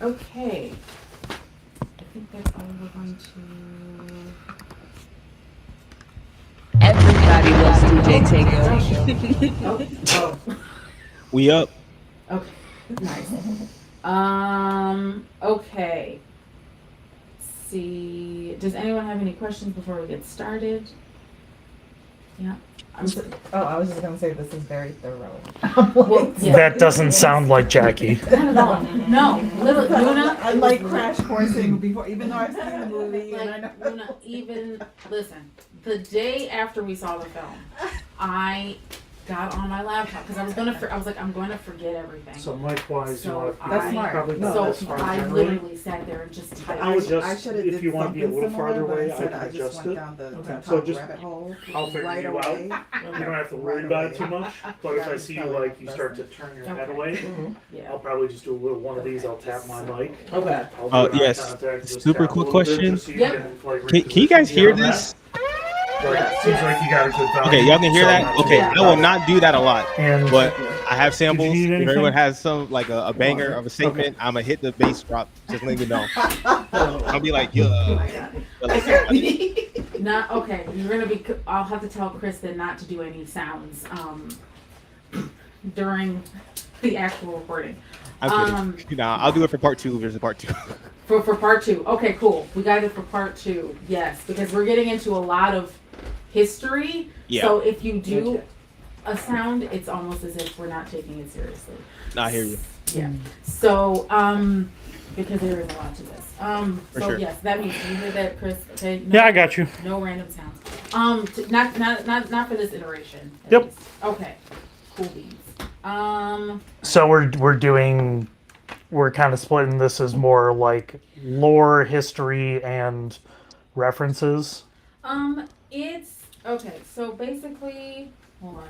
Okay. I think that's all we're going to. Everybody loves DJ Tango. Oh. We up. Okay. Nice. Okay. Let's see. Does anyone have any questions before we get started? Yeah. I was just gonna say this is very thorough. Well, yeah. That doesn't sound like Jackie. Not at all. No. Little Luna. I like crash coursing before, even though I've seen the movie and I know. Like Luna, even listen. The day after we saw the film, I got on my laptop because I was like, I'm going to forget everything. So likewise, you So want to That's smart. probably No, not So this far I generally. literally sat there and just typed. I would just, I should have if did you want to be a something little farther similar, away, but I instead can I just adjust went it. down the Okay. top So just- rabbit hole I'll figure right you out. away. You don't have to worry Right about away. it too much, but if I see you like you start to turn your head Okay. away, Yeah. I'll probably just do a little one of these. I'll tap my mic. Okay. I'll do eye Yes. contact, just Super tap a quick little bit question. just so you Yep. can, like, Can you guys reposition hear me on this? that. Like, seems like you got a good value. Okay, y'all can hear So that. not Okay, too I bad. will not do that a lot, And but I have samples. Did you need If everyone anything? has some like a banger of a segment, I'm gonna hit the bass drop. Just let me know. I'll be like, yeah. Not okay. You're gonna be. I'll have to tell Kristen not to do any sounds during the actual recording. I'm kidding. Nah, I'll do it for part 2 if there's a part 2. For part 2. Okay, cool. We got it for part 2. Yes, because we're getting into a lot of history. Yeah. So if you do a sound, it's almost as if we're not taking it seriously. Nah, I hear you. Yeah. So because there is a lot to this. For So sure. yes, that means you hear that, Chris. Okay. yeah, I got you. No random sounds. Not for this iteration. at Yep. least. Okay. Cool beans. So we're kind of splitting this as more like lore, history, and references. It's okay. So basically, hold on.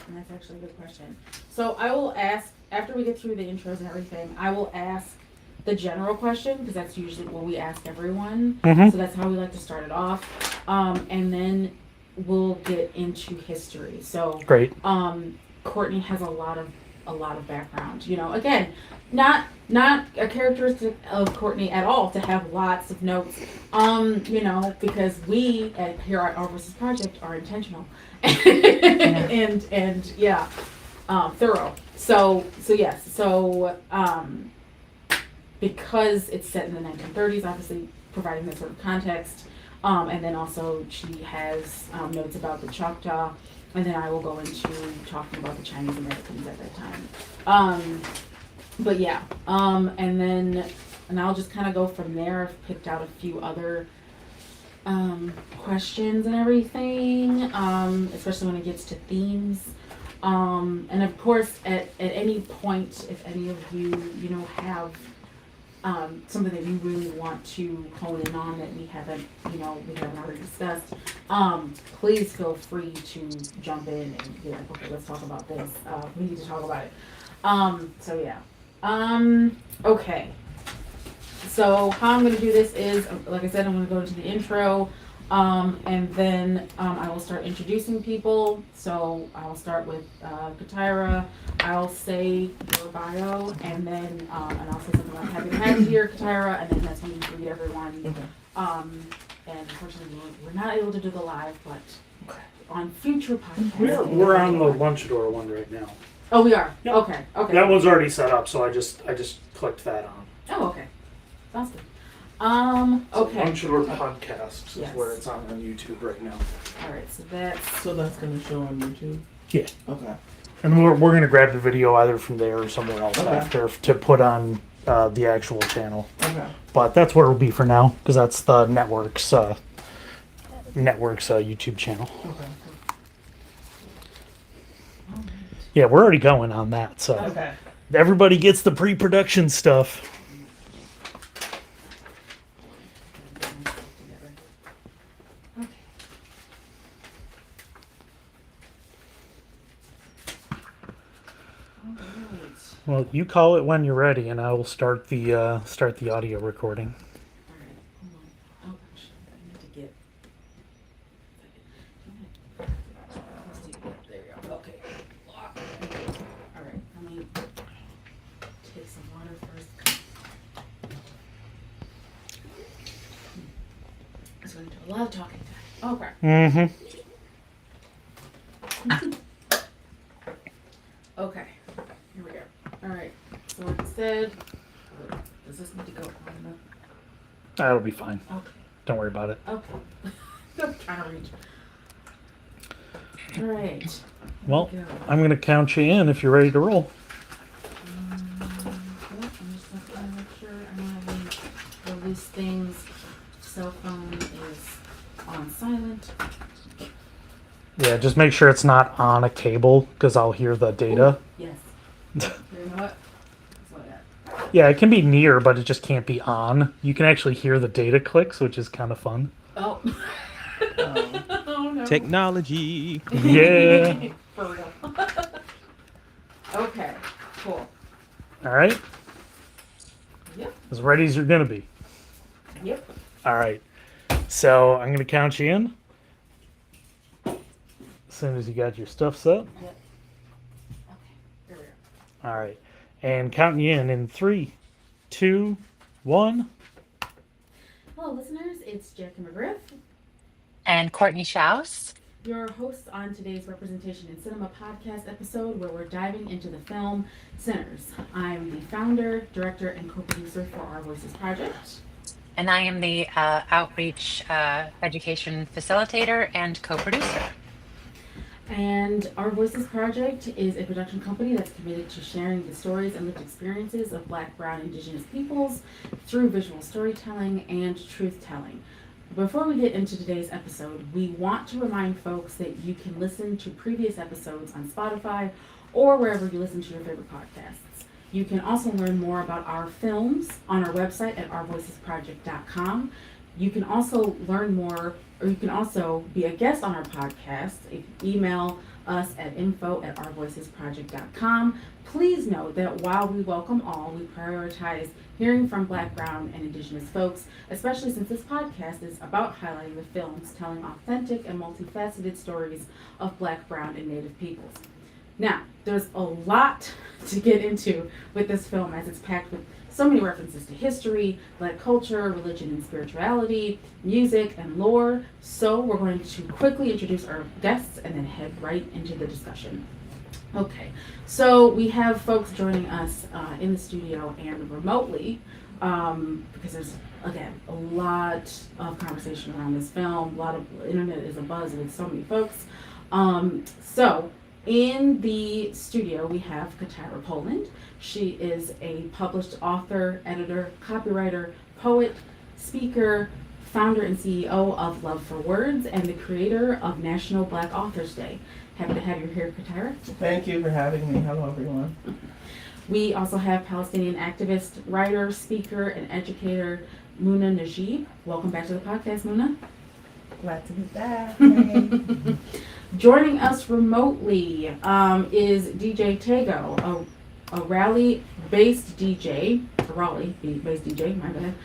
And that's actually a good question. So I will ask after we get through the intros and everything. I will ask the general question because that's usually what we ask everyone. Mhm. So that's how we like to start it off. And then we'll get into history. So Great. Courtney has a lot of background. You know, again, not a characteristic of Courtney at all to have lots of notes. You know, because we here at Our Versus Project are intentional and yeah, thorough. So yes. So because it's set in the 1930s, obviously providing that sort of context. And then also she has notes about the Choctaw. And then I will go into talking about the Chinese Americans at that time. But yeah, and I'll just kind of go from there. I've picked out a few other questions and everything, especially when it gets to themes. And of course, at any point, if any of you, have something that you really want to hone in on that we haven't already discussed, please feel free to jump in and be like, okay, let's talk about this. We need to talk about it. So yeah. Okay. So how I'm going to do this is, like I said, I'm going to go into the intro, and then I will start introducing people. So I'll start with Katira. I'll say your bio, and then and I'll say something about happy to have you here, Katira, and then that's when you greet everyone. And unfortunately, we're not able to do the live, but on future podcasts. We're on the lunch door one right now. Oh, we are. Yep. Okay. That one's already set up, so I just clicked that on. Oh, okay. Sounds good. Okay. Lunch door podcast Yes. is where it's on YouTube right now. All right. So that's. So that's gonna show on YouTube? Yeah. Okay. And we're going to grab the video either from there or somewhere else Okay. after to put on the actual channel. Okay. But that's where it'll be for now because that's the network's YouTube channel. Okay. Yeah, we're already going on that, so Okay. everybody gets the pre-production stuff. Well, you call it when you're ready, and I will start the audio recording. Alright, hold on. Oh gosh, I need to get. There you go. Okay. Alright, let me take some water first. A lot of talking time. Okay. Mm-hmm. Okay. Here we go. All right. So like I said, does this need to go on That'll be fine. the? Okay. Don't worry about it. Okay. I'm trying to reach. All right. Here Well, we go. I'm going to count you in if you're ready to roll. Yep, I'm just gonna make sure I don't have any of these things. Cell phone is on silent. Yeah, just make sure it's not on a cable because I'll hear the data. Yes. You know what? That's what I got. Yeah, it can be near, but it just can't be on. You can actually hear the data clicks, which is kind of fun. Oh. Oh no. Technology. Yeah. For real. Okay. Cool. All right. Yep. As ready as you're going to be. Yep. All right. So I'm going to count you in. As soon as you got your stuff set. Yep. Okay. Here we go. All right. And counting you in 3, 2, 1. Hello, listeners. It's Jackie McGriff, And Courtney Schaus. your host on today's Representation in Cinema podcast episode, where we're diving into the film Sinners. I'm the founder, director, and co-producer for Our Voices Project. And I am the outreach education facilitator and co-producer. And Our Voices Project is a production company that's committed to sharing the stories and lived experiences of Black, Brown, Indigenous peoples through visual storytelling and truth-telling. Before we get into today's episode, we want to remind folks that you can listen to previous episodes on Spotify or wherever you listen to your favorite podcasts. You can also learn more about our films on our website at ourvoicesproject.com. You can also learn more, or you can also be a guest on our podcast. If you email us at info@ourvoicesproject.com. Please note that while we welcome all, we prioritize hearing from Black, Brown, and Indigenous folks, especially since this podcast is about highlighting the films telling authentic and multifaceted stories of Black, Brown, and Native peoples. Now, there's a lot to get into with this film, as it's packed with so many references to history, Black culture, religion and spirituality, music, and lore. So we're going to quickly introduce our guests and then head right into the discussion. Okay, so we have folks joining us in the studio and remotely because there's, again, a lot of conversation around this film. A lot of internet is abuzz with so many folks. So in the studio, we have Katara Poland. She is a published author, editor, copywriter, poet, speaker, founder and CEO of Love for Words, and the creator of National Black Authors Day. Happy to have you here, Katara. Thank you for having me. Hello, everyone. We also have Palestinian activist, writer, speaker, and educator, Muna Najib. Welcome back to the podcast, Muna. Glad to be back. Hey. Joining us remotely is DJ Tego, a Raleigh-based DJ, my bad,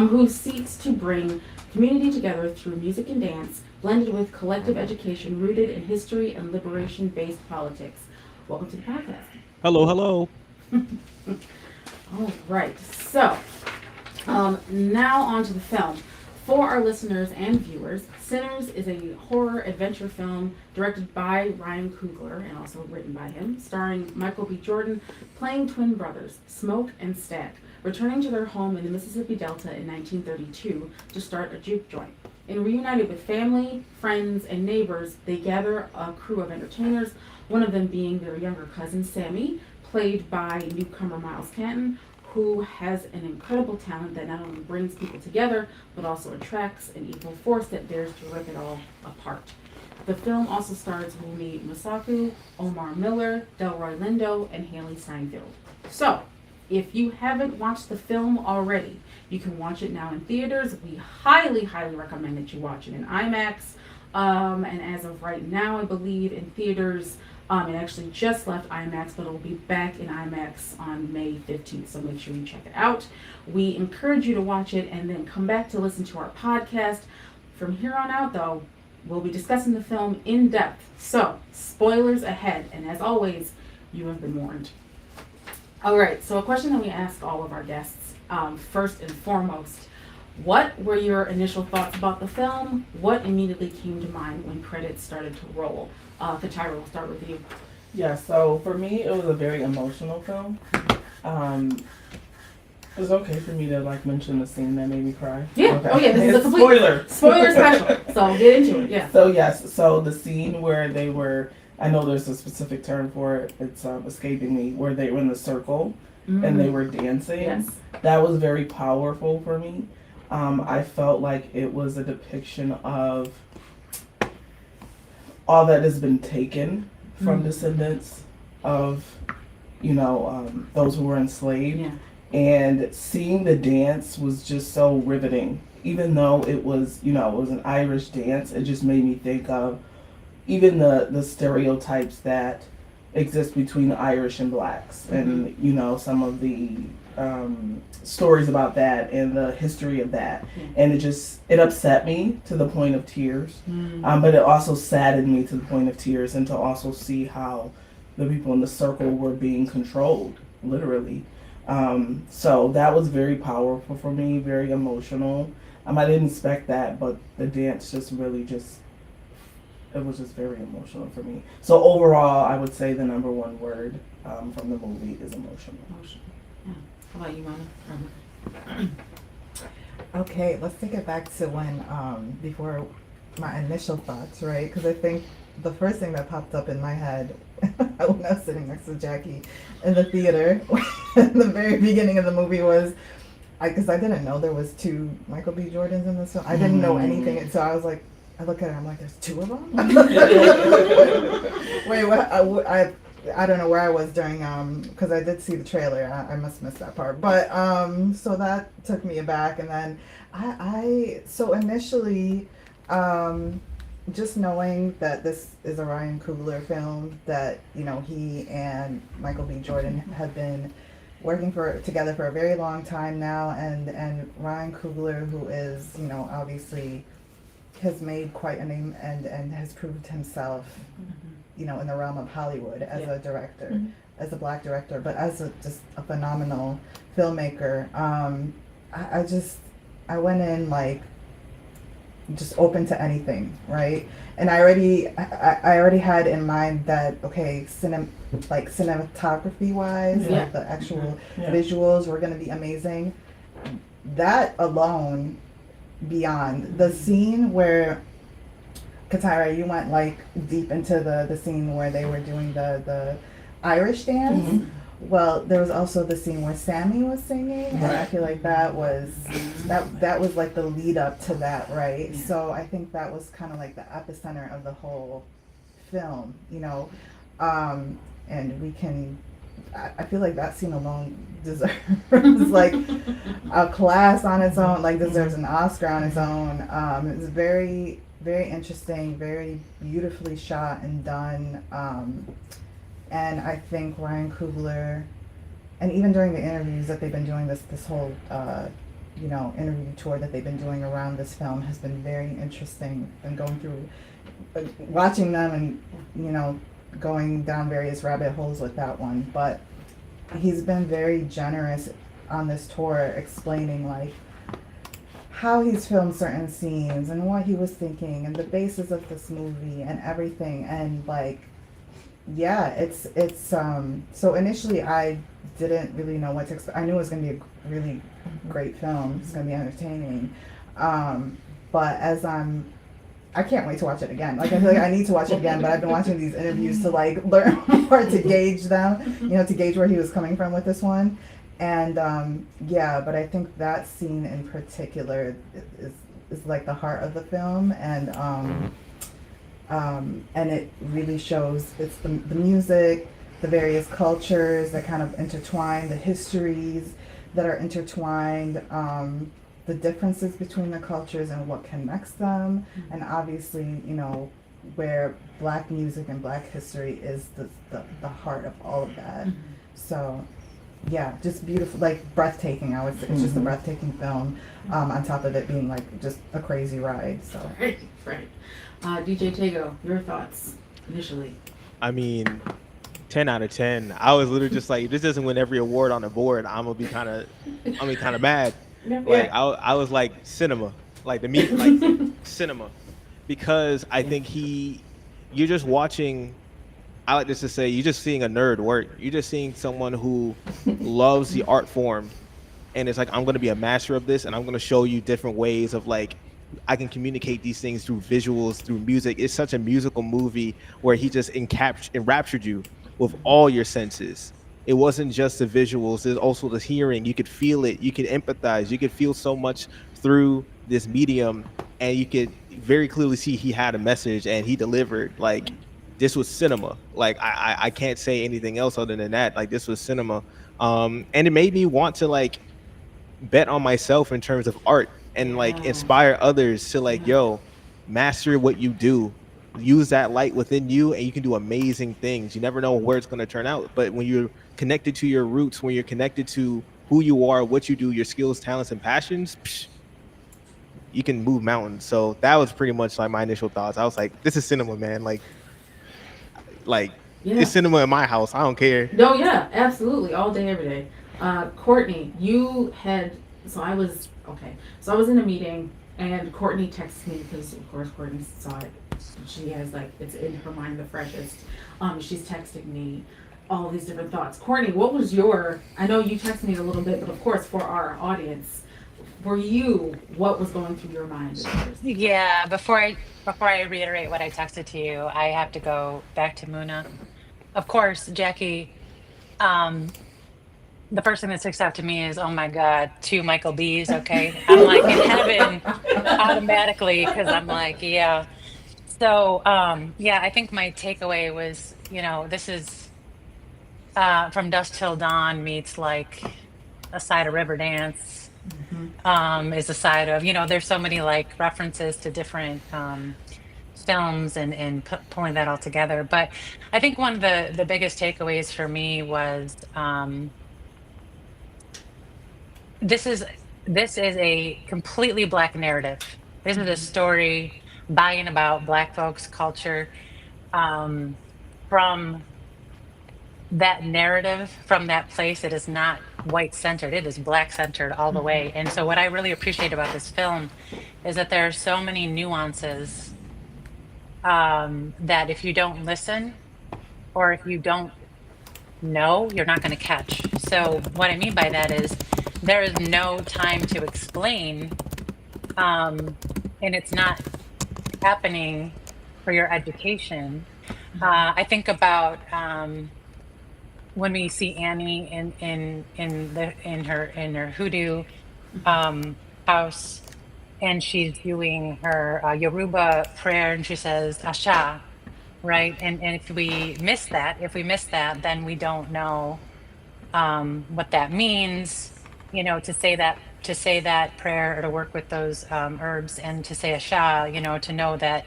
who seeks to bring community together through music and dance, blended with collective education rooted in history and liberation-based politics. Welcome to the podcast. Hello, hello. All right, so now on to the film. For our listeners and viewers, Sinners is a horror adventure film directed by Ryan Coogler and also written by him, starring Michael B. Jordan playing twin brothers, Smoke and Stack, returning to their home in the Mississippi Delta in 1932 to start a juke joint. And reunited with family, friends, and neighbors, they gather a crew of entertainers, one of them being their younger cousin, Sammy, played by newcomer Miles Canton, who has an incredible talent that not only brings people together, but also attracts an evil force that dares to rip it all apart. The film also stars Wunmi Mosaku, Omar Miller, Delroy Lindo, and Haley Steinfeld. So, if you haven't watched the film already, you can watch it now in theaters. We highly, highly recommend that you watch it in IMAX. And as of right now, I believe in theaters, it actually just left IMAX, but it'll be back in IMAX on May 15th, so make sure you check it out. We encourage you to watch it and then come back to listen to our podcast. From here on out, though, we'll be discussing the film in depth. So, spoilers ahead, and as always, you have been warned. All right, so a question that we ask all of our guests, first and foremost, what were your initial thoughts about the film? What immediately came to mind when credits started to roll? Katira, we'll start with you. Yeah, so for me, it was a very emotional film. It was okay for me to like mention the scene that made me cry. Yeah. Okay. Oh yeah. This is a It's complete spoiler. spoiler special. So get into it. Yeah. So yes, so the scene where they were, I know there's a specific term for it. It's escaping me. Where they were in the circle and they were dancing. Yes. That was very powerful for me. I felt like it was a depiction of all that has been taken from descendants of, those who were enslaved. Yeah. And seeing the dance was just so riveting. Even though it was, it was an Irish dance, it just made me think of even the stereotypes that exist between Irish and blacks, and some of the stories about that and the history of that. And it upset me to the point of tears, but it also saddened me to the point of tears, and to also see how the people in the circle were being controlled, literally. So that was very powerful for me, very emotional. I didn't expect that, but the dance just really it was just very emotional for me. So overall, I would say the number one word from the movie is emotional. Emotional. Yeah. How about you, Mona? Okay, let's take it back to when, before my initial thoughts, right? Because I think the first thing that popped up in my head when I was sitting next to Jackie in the theater in the very beginning of the movie was, because I didn't know there was two Michael B. Jordans in this film. I didn't know anything, so I was like, I look at it, I'm like, there's two of them? Wait, what? I don't know where I was during, because I did see the trailer. I must miss that part. But, so that took me aback. And then so initially, just knowing that this is a Ryan Coogler film, that, he and Michael B. Jordan have been working together for a very long time now. And Ryan Coogler, who is, obviously has made quite a name and has proved himself, in the realm of Hollywood as a director, as a black director, but as just a phenomenal filmmaker. I went in like just open to anything, right? And I already had in mind that, okay, cinematography wise, like the actual visuals were going to be amazing. That alone, beyond the scene where Katira, you went like deep into the scene where they were doing the Irish dance. Well, there was also the scene where Sammy was singing, and I feel like that was like the lead up to that, right? Yeah. So I think that was kind of like the epicenter of the whole film, and we can. I feel like that scene alone deserves like a class on its own, like deserves an Oscar on its own. It's very, very interesting, very beautifully shot and done. And I think Ryan Coogler, and even during the interviews that they've been doing, this whole interview tour that they've been doing around this film has been very interesting, and going through, watching them and going down various rabbit holes with that one. But he's been very generous on this tour, explaining like how he's filmed certain scenes and what he was thinking and the basis of this movie and everything. And like, yeah, it's so initially I didn't really know what to expect. I knew it was going to be a really great film. It's going to be entertaining. But as I can't wait to watch it again. Like, I feel like I need to watch it again, but I've been watching these interviews to like learn more, to gauge them, to gauge where he was coming from with this one. And but I think that scene in particular is like the heart of the film, and it really shows it's the music, the various cultures that kind of intertwine, the histories that are intertwined, the differences between the cultures and what connects them, and obviously, where black music and black history is the heart of all of that. So, yeah, just beautiful, like breathtaking. I would say it's just a breathtaking film. On top of it being like just a crazy ride. So. Right. DJ Tego, your thoughts initially? 10 out of 10. I was literally just like, if this doesn't win every award on the board, I'm gonna be kind of mad. Like I was like cinema, like the music, like cinema, because I think you're just watching. I like this to say, you're just seeing a nerd work. You're just seeing someone who loves the art form, and it's like, I'm gonna be a master of this, and I'm gonna show you different ways of like I can communicate these things through visuals, through music. It's such a musical movie where he just enraptured you with all your senses. It wasn't just the visuals, there's also the hearing. You could feel it, you could empathize, you could feel so much through this medium, and you could very clearly see he had a message and he delivered. Like, this was cinema. Like, I can't say anything else other than that. Like, this was cinema. And it made me want to like bet on myself in terms of art and like inspire others to like, yo, master what you do, use that light within you, and you can do amazing things. You never know where it's going to turn out, but when you're connected to your roots, when you're connected to who you are, what you do, your skills, talents, and passions, you can move mountains. So that was pretty much like my initial thoughts. I was like, this is cinema, man. Like it's cinema in my house. I don't care. No, yeah, absolutely, all day, every day. Courtney, I was in a meeting, and Courtney texted me because of course Courtney saw it. She has like, it's in her mind the freshest. She's texting me all these different thoughts. Courtney, what was I know you texted me a little bit, but of course for our audience, for you, what was going through your mind? Yeah, before I reiterate what I texted to you, I have to go back to Muna. Of course, Jackie, the first thing that sticks out to me is, oh my God, 2 Michael B's, okay? I'm like in heaven automatically, because I'm like, yeah. So, I think my takeaway was, this is From Dusk Till Dawn meets like a side of Riverdance, is a side of, there's so many like references to different films and pulling that all together. But I think one of the biggest takeaways for me was this is a completely Black narrative. This is a story by and about Black folks' culture. From that narrative, from that place, it is not white centered, it is Black centered all the way. And so what I really appreciate about this film is that there are so many nuances that if you don't listen, or if you don't know, you're not going to catch. So what I mean by that is there is no time to explain, and it's not happening for your education. I think about when we see Annie in her hoodoo house, and she's doing her Yoruba prayer, and she says Asha, right? And if we miss that, then we don't know what that means. To say that prayer, or to work with those herbs, and to say Asha, to know that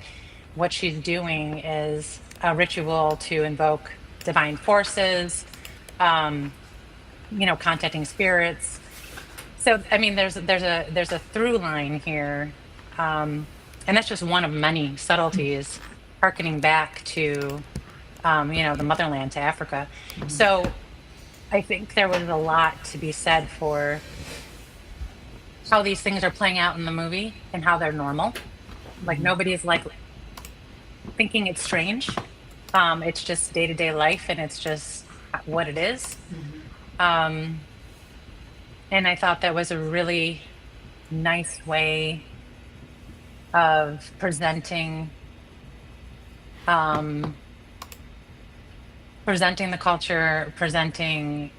what she's doing is a ritual to invoke divine forces, contacting spirits. So I mean, there's a through line here, and that's just one of many subtleties, harkening back to the motherland, to Africa. So I think there was a lot to be said for how these things are playing out in the movie and how they're normal. Like, nobody's like thinking it's strange. It's just day-to-day life, and it's just what it is. And I thought that was a really nice way of presenting the culture, presenting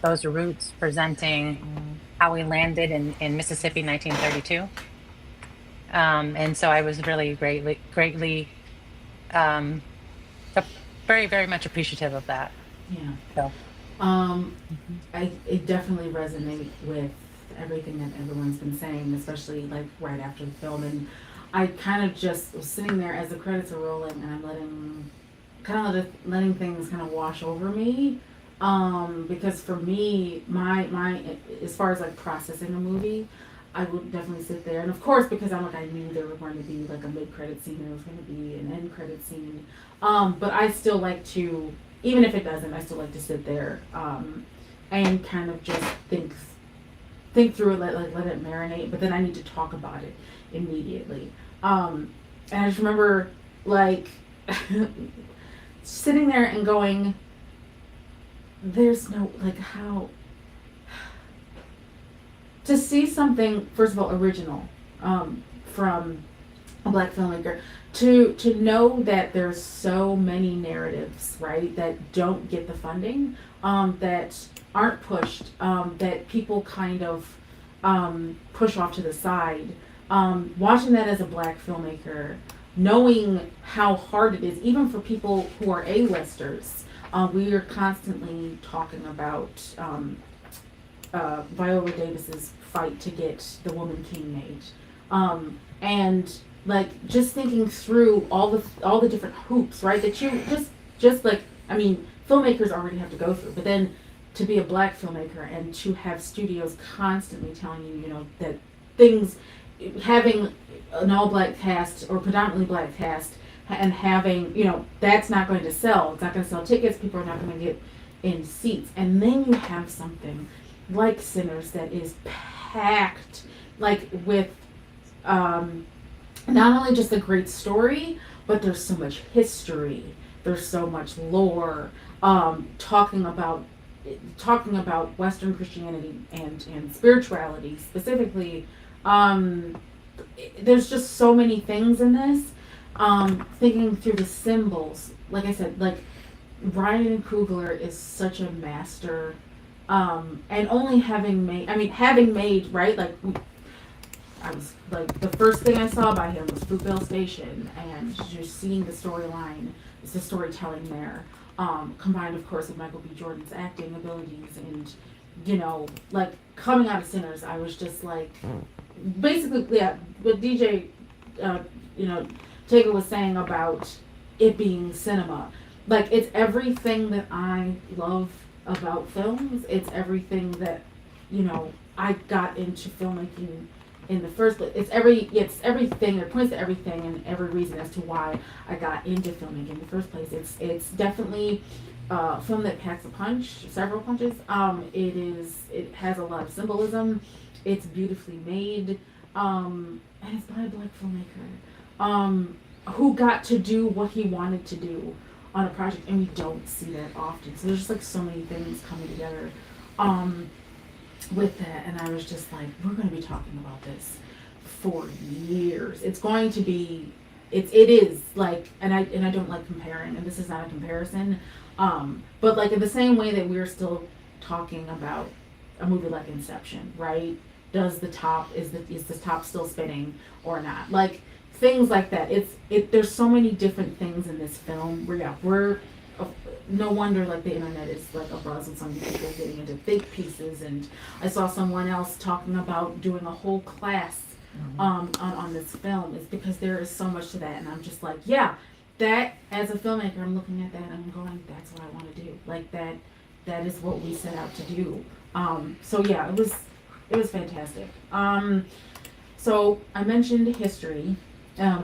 those roots, presenting how we landed in Mississippi in 1932. And so I was really greatly very, very much appreciative of that. Yeah. So. It definitely resonates with everything that everyone's been saying, especially like right after the film. And I kind of just was sitting there as the credits are rolling, and I'm letting things kind of wash over me. Because for me, my as far as like processing a movie, I would definitely sit there, and of course, because I knew there was going to be like a mid-credit scene, there was going to be an end-credit scene. But I still like to, even if it doesn't, I still like to sit there and kind of just think think through it, let it marinate, but then I need to talk about it immediately. And I just remember like sitting there and going, there's no, like, how to see something, first of all, original, from a black filmmaker, to know that there's so many narratives, right, that don't get the funding, that aren't pushed, that people kind of push off to the side. Watching that as a black filmmaker, knowing how hard it is, even for people who are A-listers. We are constantly talking about Viola Davis's fight to get The Woman King made, and like just thinking through all the different hoops, right? That you just like, I mean, filmmakers already have to go through, but then to be a black filmmaker and to have studios constantly telling you, you know, that things, having an all-black cast or predominantly black cast and having, you know, that's not going to sell. It's not going to sell tickets. People are not going to get in seats. And then you have something like Sinners that is packed, like with not only just a great story, but there's so much history. There's so much lore, talking about Western Christianity and spirituality specifically. There's just so many things in this. Thinking through the symbols, like I said, like Ryan Coogler is such a master, and only having made, right, like I was like, the first thing I saw by him was Fruitvale Station, and just seeing the storyline, it's the storytelling there, combined of course with Michael B. Jordan's acting abilities, and you know, like coming out of Sinners, I was just like, basically, yeah, what DJ, you know, Taylor was saying about it being cinema. Like, it's everything that I love about films. It's everything that, you know, I got into filmmaking in the first place. It's everything. It points to everything and every reason as to why I got into filmmaking in the first place. It's definitely a film that packs a punch, several punches. It has a lot of symbolism. It's beautifully made, and it's by a black filmmaker, who got to do what he wanted to do on a project, and we don't see that often. So there's just like so many things coming together, with that, and I was just like, we're going to be talking about this for years. It's going to be, it is like, and I don't like comparing, and this is not a comparison, but like in the same way that we're still talking about a movie like Inception, right? Is the top still spinning or not? Like things like that. There's so many different things in this film. We're no wonder like the internet is like abuzz with some people getting into think pieces, and I saw someone else talking about doing a whole class on this film. Is because there is so much to that, and I'm just like, yeah, that as a filmmaker, I'm looking at that and I'm going, that's what I want to do. Like that is what we set out to do. So yeah, it was fantastic. So I mentioned history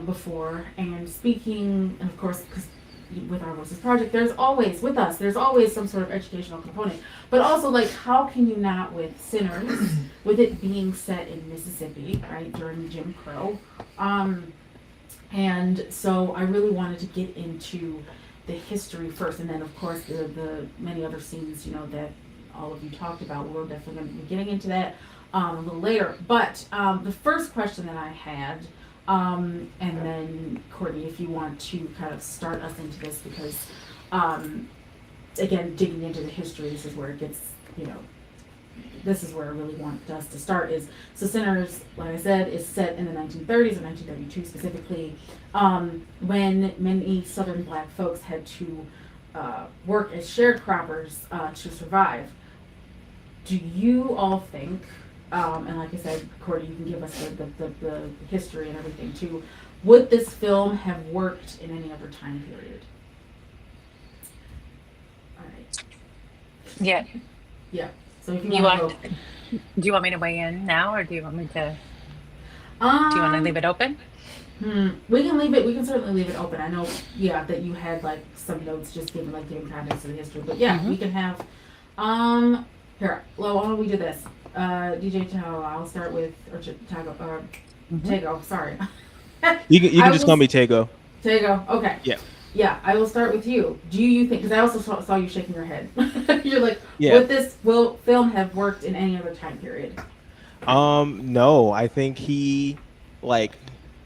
before, and speaking, and of course, because with our Voices Project, there's always some sort of educational component, but also like, how can you not with Sinners, with it being set in Mississippi, right, during Jim Crow, and so I really wanted to get into the history first, and then of course the many other scenes, you know, that all of you talked about. We're definitely going to be getting into that a little later. But the first question that I had, and then Courtney, if you want to kind of start us into this, because again, digging into the history, this is where it gets, you know, this is where I really want us to start. Is so Sinners, like I said, is set in the 1930s, or 1932 specifically, when many Southern black folks had to work as sharecroppers to survive. Do you all think, and like I said, Courtney, you can give us the history and everything too, would this film have worked in any other time period? All right. Yeah. Yeah. So if Do you want to you want me to weigh in now, or do you want me to? go, Do you want to leave it open? We can leave it. We can certainly leave it open. I know, yeah, that you had like some notes just giving context to the history, but yeah, we can have. Here, well, why don't we do this? DJ Tao, I'll start with, or Tago, Tago, sorry. You I can just call will- me Tego. Tago, okay. Yeah. Yeah, I will start with you. Do you think, because I also saw you shaking your head. You're like, Yeah. would this film have worked in any other time period? No, I think he like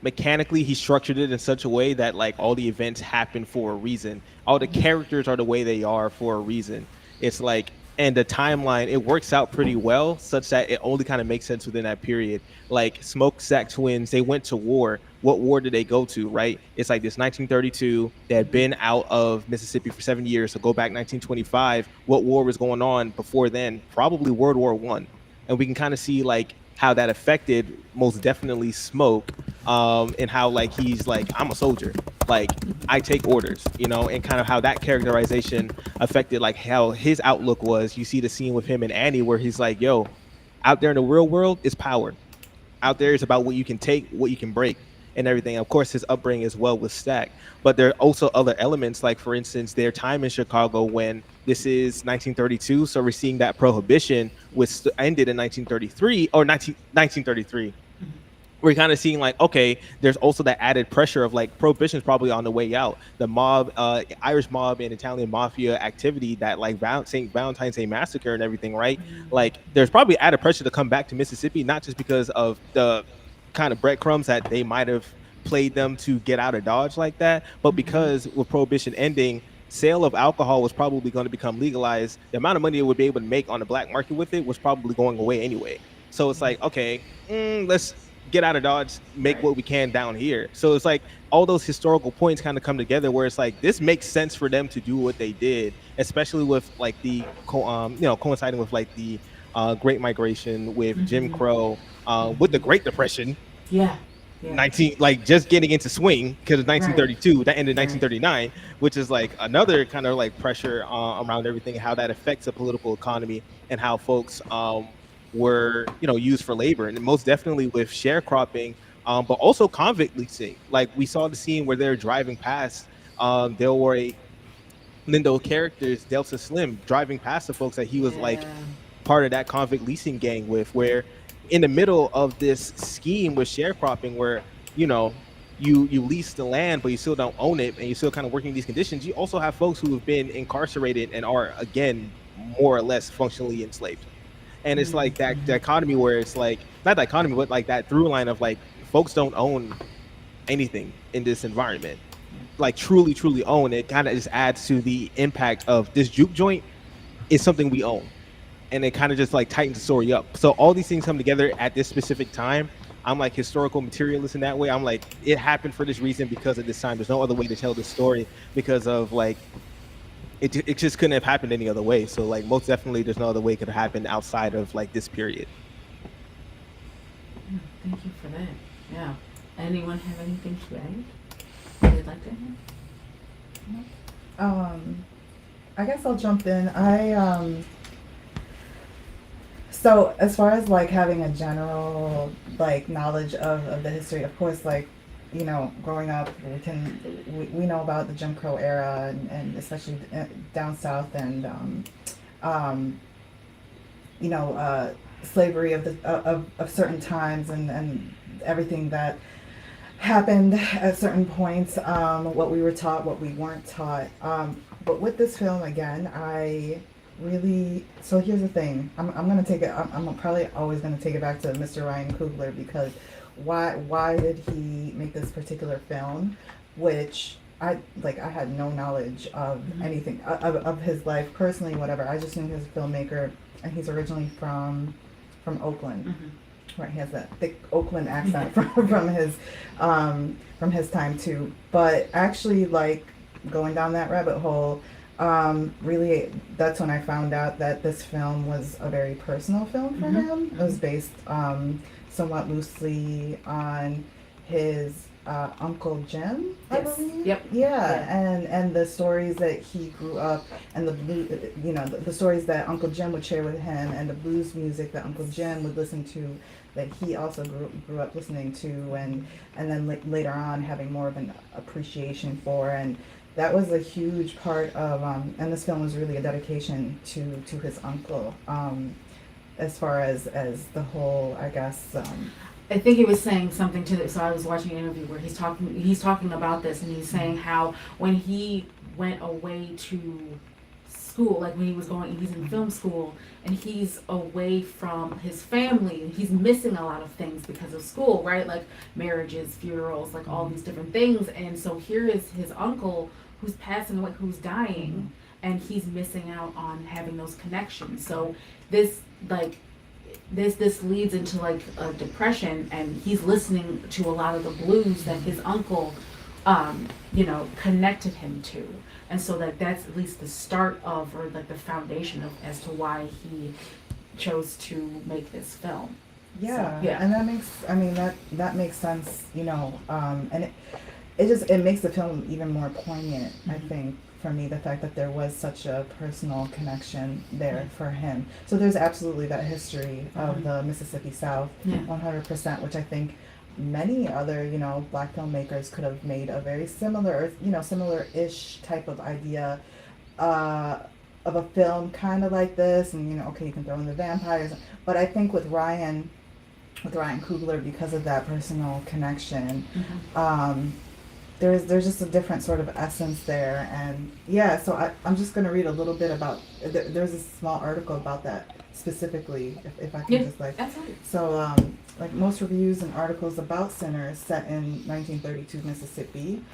mechanically he structured it in such a way that like all the events happen for a reason. All the characters are the way they are for a reason. It's like and the timeline it works out pretty well such that it only kind of makes sense within that period. Like Smokestack Twins, they went to war. What war did they go to, right? It's like this 1932. They had been out of Mississippi for 7 years, so go back 1925. What war was going on before then? Probably World War One, and we can kind of see like how that affected most definitely Smoke, and how like he's like I'm a soldier, like I take orders, you know, and kind of how that characterization affected like how his outlook was. You see the scene with him and Annie where he's like, "Yo, out there in the real world is power. Out there is about what you can take, what you can break." And everything. Of course, his upbringing as well was Stack, but there are also other elements, like for instance, their time in Chicago when this is 1932, so we're seeing that prohibition, which ended in 1933 or 1933. We're kind of seeing like, okay, there's also that added pressure of like prohibition is probably on the way out. The mob, Irish mob and Italian mafia activity, that like St. Valentine's Day massacre and everything, right? Like, there's probably added pressure to come back to Mississippi, not just because of the kind of breadcrumbs that they might have played them to get out of Dodge like that, but because with prohibition ending, sale of alcohol was probably going to become legalized. The amount of money it would be able to make on the black market with it was probably going away anyway. So it's like, okay, let's get out of Dodge, make what we can down here. So it's like all those historical points kind of come together where it's like this makes sense for them to do what they did, especially with like the coinciding with like the Great Migration, with Jim Crow, with the Great Depression. Yeah. 19 like just getting into swing because it's 1932 that ended in 1939, which is like another kind of like pressure around everything, how that affects the political economy and how folks were used for labor, and most definitely with sharecropping, but also convict leasing. Like we saw the scene where they're driving past, there were Lindo characters, Delta Slim, driving past the folks that he was like part of that convict leasing gang with, where in the middle of this scheme with sharecropping where you lease the land but you still don't own it and you're still kind of working these conditions, you also have folks who have been incarcerated and are again more or less functionally enslaved. And it's like that dichotomy where it's like not dichotomy but like that through line of like folks don't own anything in this environment, like truly own it. Kind of just adds to the impact of this juke joint is something we own, and it kind of just like tightens the story up. So all these things come together at this specific time. I'm like historical materialist in that way. I'm like, it happened for this reason because of this time. There's no other way to tell this story because of like it just couldn't have happened any other way. So like most definitely there's no other way it could have happened outside of like this period. Thank you for that. Yeah. Anyone have anything to add they'd like to add? I guess I'll jump in. So as far as like having a general like knowledge of the history, of course, like growing up, we know about the Jim Crow era and especially down south and slavery of certain times and everything that happened at certain points, what we were taught, what we weren't taught. But with this film, again, so here's the thing. I'm gonna take it. I'm probably always gonna take it back to Mr. Ryan Coogler, because why did he make this particular film, which I had no knowledge of anything of his life personally, whatever. I just knew he was a filmmaker, and he's originally from Oakland. Right, he has that thick Oakland accent from his time too. But actually, like going down that rabbit hole, really, that's when I found out that this film was a very personal film for him. It was based somewhat loosely on his Uncle Jim, I believe. Yep. Yeah, and the stories that he grew up, and the stories that Uncle Jim would share with him, and the blues music that Uncle Jim would listen to, that he also grew up listening to, and then later on having more of an appreciation for, and that was a huge part of, and this film was really a dedication to his uncle. as far as the whole, I guess. I think he was saying something to this. So I was watching an interview where he's talking about this, and he's saying how when he went away to school, like when he's in film school, and he's away from his family, he's missing a lot of things because of school, right? Like marriages, funerals, like all these different things. And so here is his uncle who's passing away, who's dying, and he's missing out on having those connections. So this like this leads into like a depression, and he's listening to a lot of the blues that his uncle connected him to. And so that's at least the start of, or like the foundation of, as to why he chose to make this film. Yeah, So, yeah. and that makes, I mean, that makes sense, and it makes the film even more poignant, I think, for me, the fact that there was such a personal connection there for him. So there's absolutely that history of the Mississippi South, Yeah. 100%, which I think many other, Black filmmakers could have made a very similar, similar-ish type of idea of a film kind of like this, and, okay, you can throw in the vampires, but I think with Ryan Coogler, because of that personal connection, there's just a different sort of essence there. And yeah, so I'm just going to read a little bit about, there's a small article about that specifically, if I can Yeah, just like, absolutely. so like most reviews and articles about Sinners set in 1932 Mississippi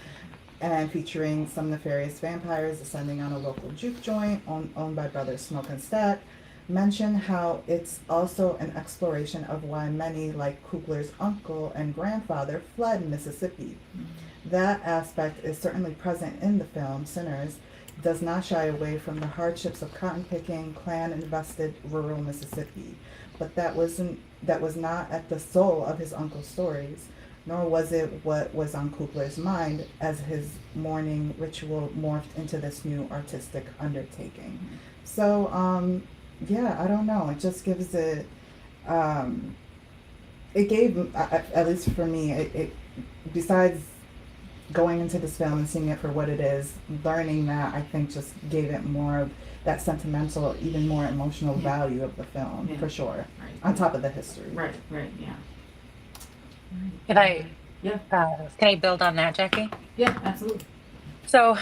and featuring some nefarious vampires ascending on a local juke joint owned by brothers Smoke and Stack, mention how it's also an exploration of why many, like Coogler's uncle and grandfather, fled Mississippi. That aspect is certainly present in the film. Sinners does not shy away from the hardships of cotton picking, Klan-invested rural Mississippi, but that was not at the soul of his uncle's stories, nor was it what was on Coogler's mind as his mourning ritual morphed into this new artistic undertaking. So, yeah, I don't know. It just gives it. It gave, at least for me, it besides going into this film and seeing it for what it is, learning that, I think just gave it more of that sentimental, even more emotional value of the film, for sure. Right. On top of the history. Right, yeah. Can I, Yeah. can I build on that, Jackie? Yeah, absolutely. So,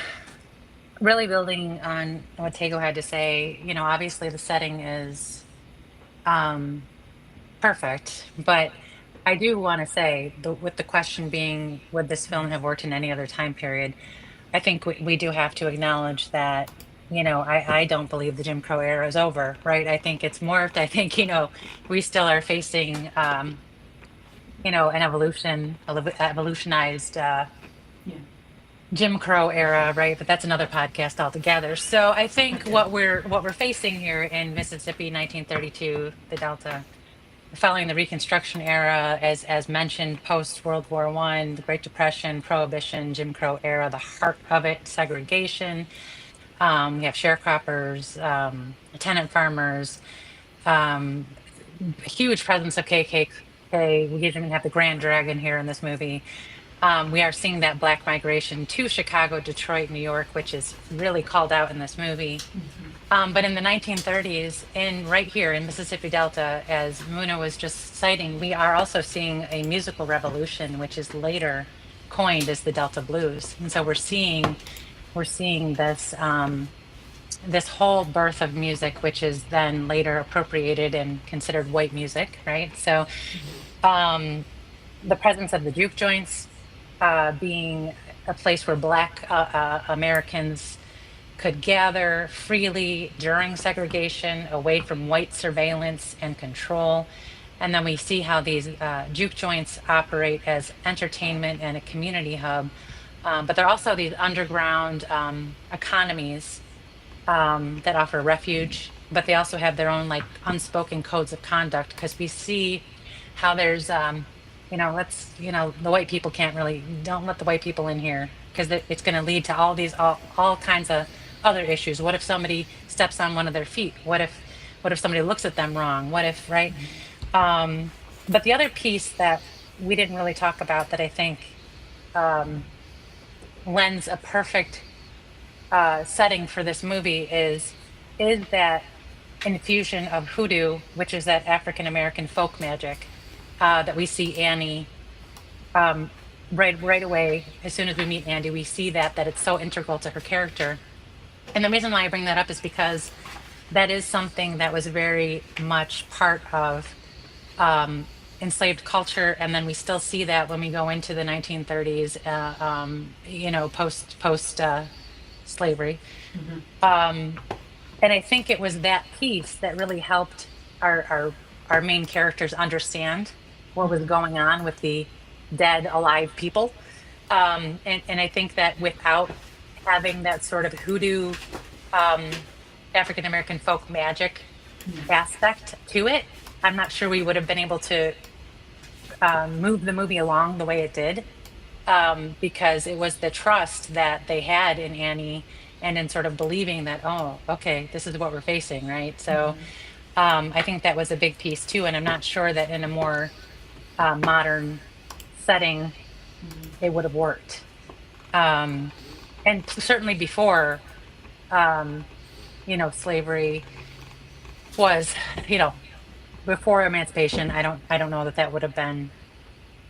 really building on what Tego had to say, obviously the setting is perfect, but I do want to say, with the question being, would this film have worked in any other time period? I think we do have to acknowledge that, I don't believe the Jim Crow era is over, right? I think it's morphed. I think, we still are facing, an evolutionized Jim Crow era, right? But that's another podcast altogether. So I think what we're facing here in Mississippi, 1932, the Delta, following the Reconstruction era, as mentioned, post World War I, the Great Depression, Prohibition, Jim Crow era, the heart of it, segregation. We have sharecroppers, tenant farmers, huge presence of KKK. We even have the Grand Dragon here in this movie. We are seeing that Black migration to Chicago, Detroit, New York, which is really called out in this movie. But in the 1930s, right here in Mississippi Delta, as Muna was just citing, we are also seeing a musical revolution, which is later coined as the Delta Blues. And so we're seeing this this whole birth of music, which is then later appropriated and considered white music, right? So the presence of the juke joints being a place where Black Americans could gather freely during segregation, away from white surveillance and control. And then we see how these juke joints operate as entertainment and a community hub. But they're also these underground economies that offer refuge, but they also have their own like unspoken codes of conduct, because we see how there's, the white people don't let the white people in here, because it's going to lead to all kinds of other issues. What if somebody steps on one of their feet? What if somebody looks at them wrong? What if, right? But the other piece that we didn't really talk about that I think lends a perfect setting for this movie is that infusion of hoodoo, which is that African American folk magic that we see Annie right away. As soon as we meet Andy, we see that it's so integral to her character. And the reason why I bring that up is because that is something that was very much part of enslaved culture, and then we still see that when we go into the 1930s, post slavery. And I think it was that piece that really helped our main characters understand what was going on with the dead alive people. And I think that without having that sort of hoodoo African American folk magic aspect to it, I'm not sure we would have been able to move the movie along the way it did, because it was the trust that they had in Annie and in sort of believing that, oh, okay, this is what we're facing, right? So I think that was a big piece too, and I'm not sure that in a more modern setting it would have worked. And certainly before, slavery was, before emancipation, I don't know that would have been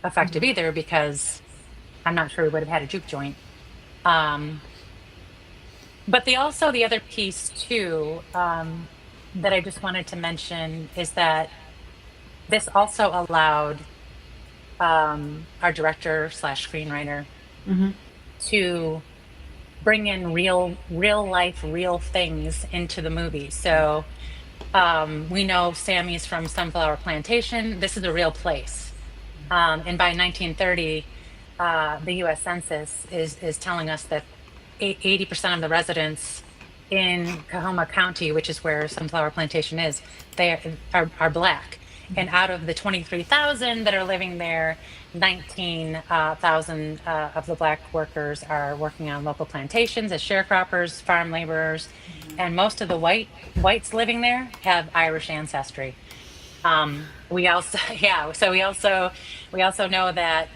effective either, because I'm not sure we would have had a juke joint. But the other piece too, that I just wanted to mention is that this also allowed our director / screenwriter to bring in real life, real things into the movie. So we know Sammy's from Sunflower Plantation. This is a real place. And by 1930, the U.S. Census is telling us that 80% of the residents in Coahoma County, which is where Sunflower Plantation is, they are Black. And out of the 23,000 that are living there, 19,000 of the Black workers are working on local plantations as sharecroppers, farm laborers, and most of the whites living there have Irish ancestry. We also know that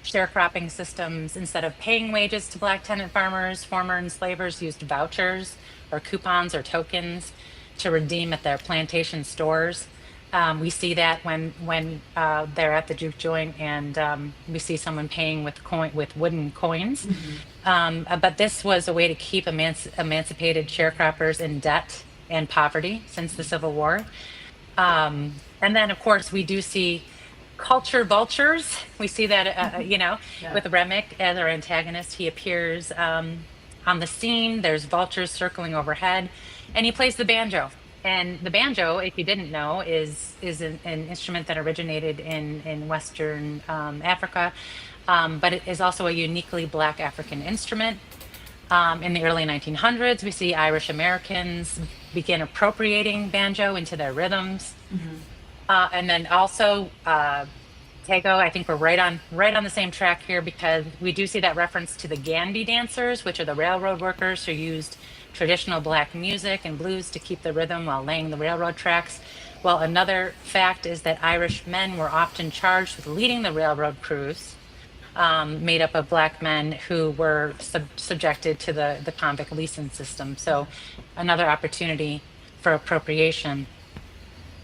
sharecropping systems, instead of paying wages to Black tenant farmers, former enslavers used vouchers or coupons or tokens to redeem at their plantation stores. We see that when they're at the juke joint, and we see someone paying with wooden coins. But this was a way to keep emancipated sharecroppers in debt and poverty since the Civil War. And then, of course, we do see culture vultures. We see that, with Remick as our antagonist. He appears on the scene. There's vultures circling overhead, and he plays the banjo. And the banjo, if you didn't know, is an instrument that originated in Western Africa, but it is also a uniquely Black African instrument. In the early 1900s, we see Irish Americans begin appropriating banjo into their rhythms. And then also, Tego, I think we're right on the same track here, because we do see that reference to the Gandy dancers, which are the railroad workers who used traditional Black music and blues to keep the rhythm while laying the railroad tracks. Well, another fact is that Irish men were often charged with leading the railroad crews, made up of Black men who were subjected to the convict leasing system. So another opportunity for appropriation.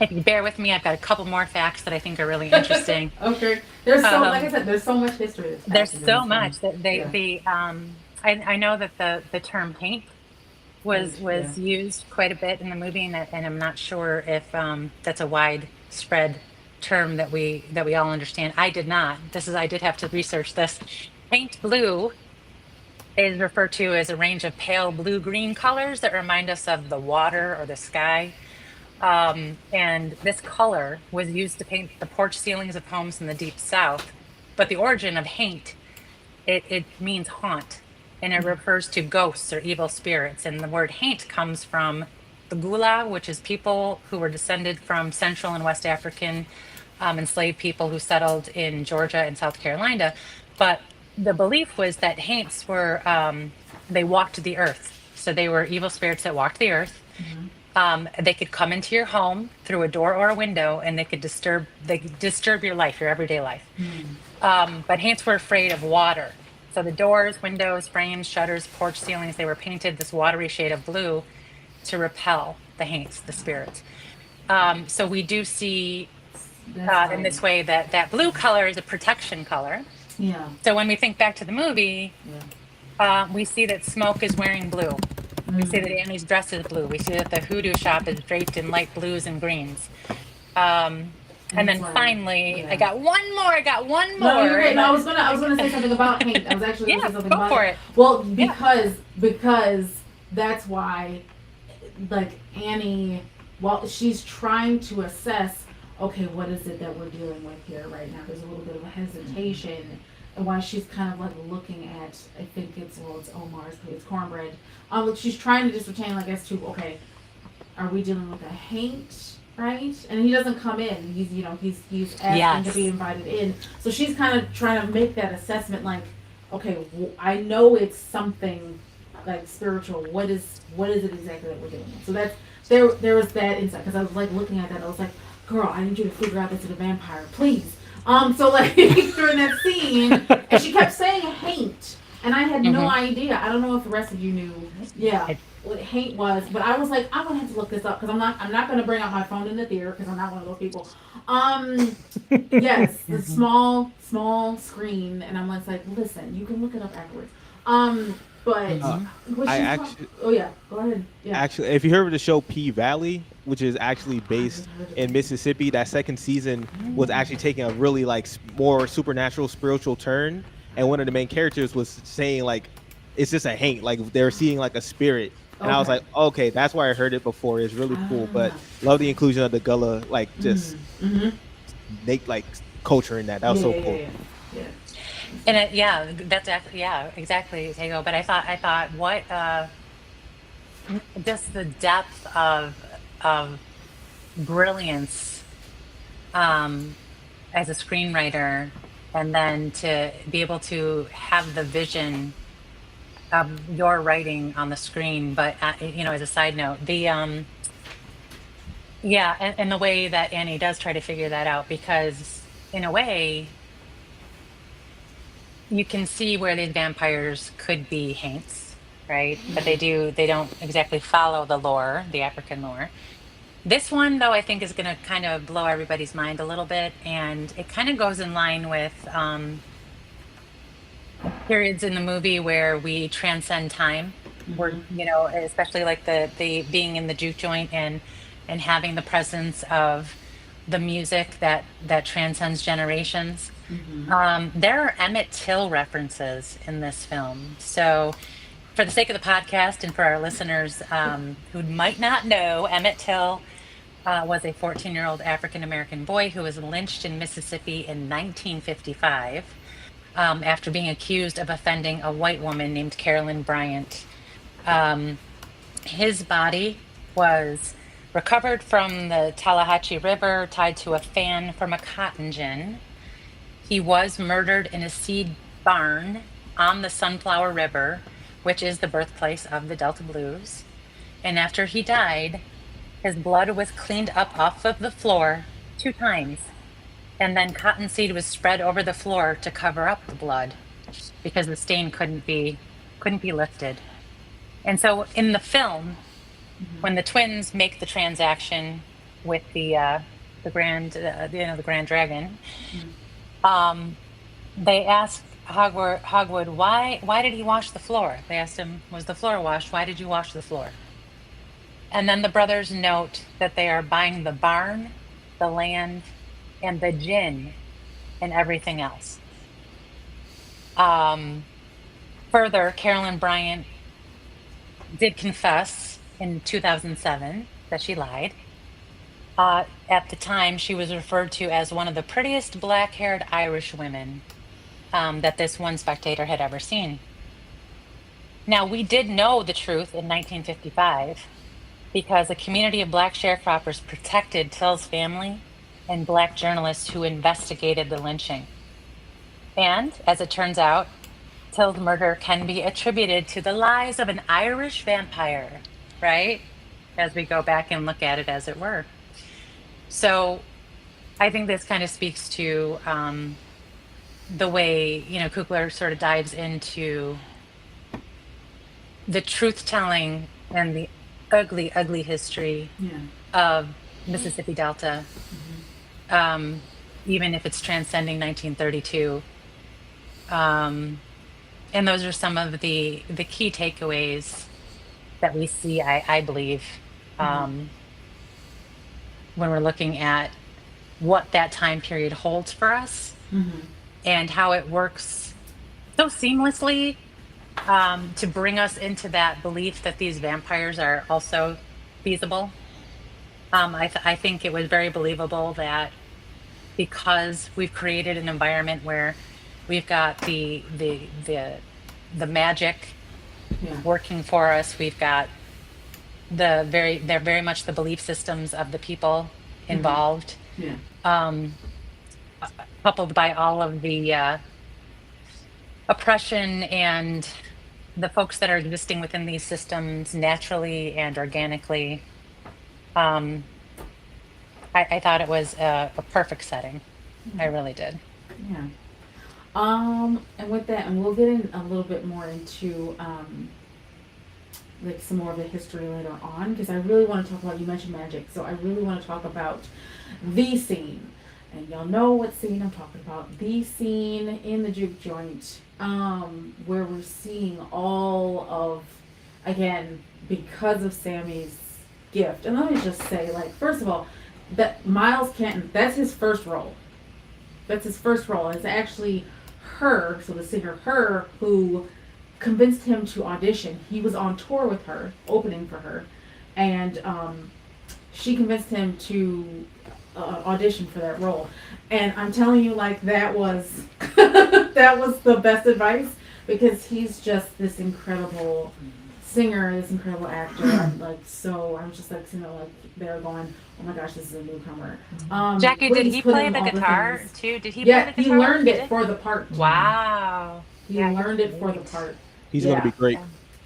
If you bear with me, I've got a couple more facts that I think are really interesting. Okay. There's like I said, there's so much history. There's so much that I know that the term haint was used quite a bit in the movie, and I'm not sure if that's a widespread term that we all understand. I did not. I did have to research this. Paint blue is referred to as a range of pale blue-green colors that remind us of the water or the sky. And this color was used to paint the porch ceilings of homes in the Deep South. But the origin of haint, it means haunt, and it refers to ghosts or evil spirits. And the word haint comes from the Gula, which is people who were descended from Central and West African enslaved people who settled in Georgia and South Carolina. But the belief was that haints were, they walked the earth. So they were evil spirits that walked the earth. They could come into your home through a door or a window, and they could disturb your life, your everyday life. But haints were afraid of water. So the doors, windows, frames, shutters, porch ceilings, they were painted this watery shade of blue to repel. the haints, the spirits. So we do see That's in this right. way that that blue color is a protection color. Yeah. So when we think back to the movie, we see that Smoke is wearing blue. We see that Annie's dressed as blue. We see that the hoodoo shop is draped in light blues and greens. And That's then right. finally, Yeah. I got one more. I got one more. No, you're right. and No, I- I was gonna say something about Hank. I was actually gonna Yeah, say something go about for it. it. Well, Yeah. because that's why, like Annie, while she's trying to assess, okay, what is it that we're dealing with here right now? There's a little bit of a hesitation, and why she's kind of like looking at, I think it's Omar's, it's Cornbread. Like she's trying to ascertain, like, as to, okay, are we dealing with a Haint? Right, and he doesn't come in. He's asking Yes. to be invited in. So she's kind of trying to make that assessment. Like, okay, I know it's something like spiritual. What is it exactly that we're dealing with? So that's there was that insight because I was like looking at that. I was like, girl, I need you to figure out this is a vampire, please. So like during that scene, and she kept saying Haint, and I had no idea. I don't know if the rest of you knew. Yeah. What Haint was, but I was like, I'm gonna have to look this up because I'm not gonna bring out my phone in the theater because I'm not one of those people. Yes, the small screen, and I'm like, listen, you can look it up afterwards. But what I she's actually- oh yeah, go ahead. Yeah. Actually, if you heard of the show P Valley, which is actually based in Mississippi, that second season was actually taking a really like more supernatural, spiritual turn, and one of the main characters was saying like, it's just a Haint, like they're seeing like a spirit. And I was Okay. like, okay, that's why I heard it before. It's really cool, but love the inclusion of the Gullah, like just make like culture in that. That was so cool. Yeah. And that's exactly, Tego. But I thought, what, just the depth of brilliance, as a screenwriter, and then to be able to have the vision of your writing on the screen. But as a side note, and the way that Annie does try to figure that out, because in a way, you can see where these vampires could be Haints, right? But they don't exactly follow the lore, the African lore. This one, though, I think is going to kind of blow everybody's mind a little bit, and it kind of goes in line with periods in the movie where we transcend time, where especially like the being in the juke joint and having the presence of the music that transcends generations. There are Emmett Till references in this film. So for the sake of the podcast and for our listeners who might not know, Emmett Till was a 14-year-old African-American boy who was lynched in Mississippi in 1955 after being accused of offending a white woman named Carolyn Bryant. His body was recovered from the Tallahatchie River, tied to a fan from a cotton gin. He was murdered in a seed barn on the Sunflower River, which is the birthplace of the Delta Blues. And after he died, his blood was cleaned up off of the floor 2 times. And then cottonseed was spread over the floor to cover up the blood because the stain couldn't be lifted. And so in the film, when the twins make the transaction with the Grand Dragon, they ask Hogwood, why did he wash the floor? They asked him, was the floor washed? Why did you wash the floor? And then the brothers note that they are buying the barn, the land, and the gin, and everything else. Further, Carolyn Bryant did confess in 2007 that she lied. At the time, she was referred to as one of the prettiest black-haired Irish women that this one spectator had ever seen. Now, we did know the truth in 1955 because a community of black sharecroppers protected Till's family and black journalists who investigated the lynching. And as it turns out, Till's murder can be attributed to the lies of an Irish vampire, right? As we go back and look at it, as it were. So I think this kind of speaks to the way, Kugler sort of dives into the truth telling and the ugly, ugly history Yeah. of Mississippi Delta, um, even if it's transcending 1932. Um, and those are some of the key takeaways that we see, I believe, um, when we're looking at what that time period holds for us Mm-hmm. and how it works so seamlessly, to bring us into that belief that these vampires are also feasible. I think it was very believable that because we've created an environment where we've got the magic Yeah. working for us, we've got they're very much the belief systems of the people involved, Yeah. um, coupled by all of the oppression and the folks that are existing within these systems naturally and organically. Um, I thought it was a perfect setting. I really did. Yeah. And with that, and we'll get in a little bit more into like some more of the history later on, because I really want to talk about, you mentioned magic, so I really want to talk about the scene. And y'all know what scene I'm talking about. The scene in the juke joint, where we're seeing all of, again, because of Sammy's gift. And let me just say, like, first of all, that Miles Canton, that's his first role. That's his first role. It's actually her, so the singer, her, who convinced him to audition. He was on tour with her, opening for her, and she convinced him to audition for that role. And I'm telling you, like, that was that was the best advice, because he's just this incredible singer, this incredible actor. I'm just like, you know, like, they're going, oh my gosh, this is a newcomer. Jackie, but did he's he put play in the all guitar things. too? Did he Yeah, play the he guitar? learned it did? for the part. Wow. He Yeah, learned it for the great. part. He's Yeah. gonna be great.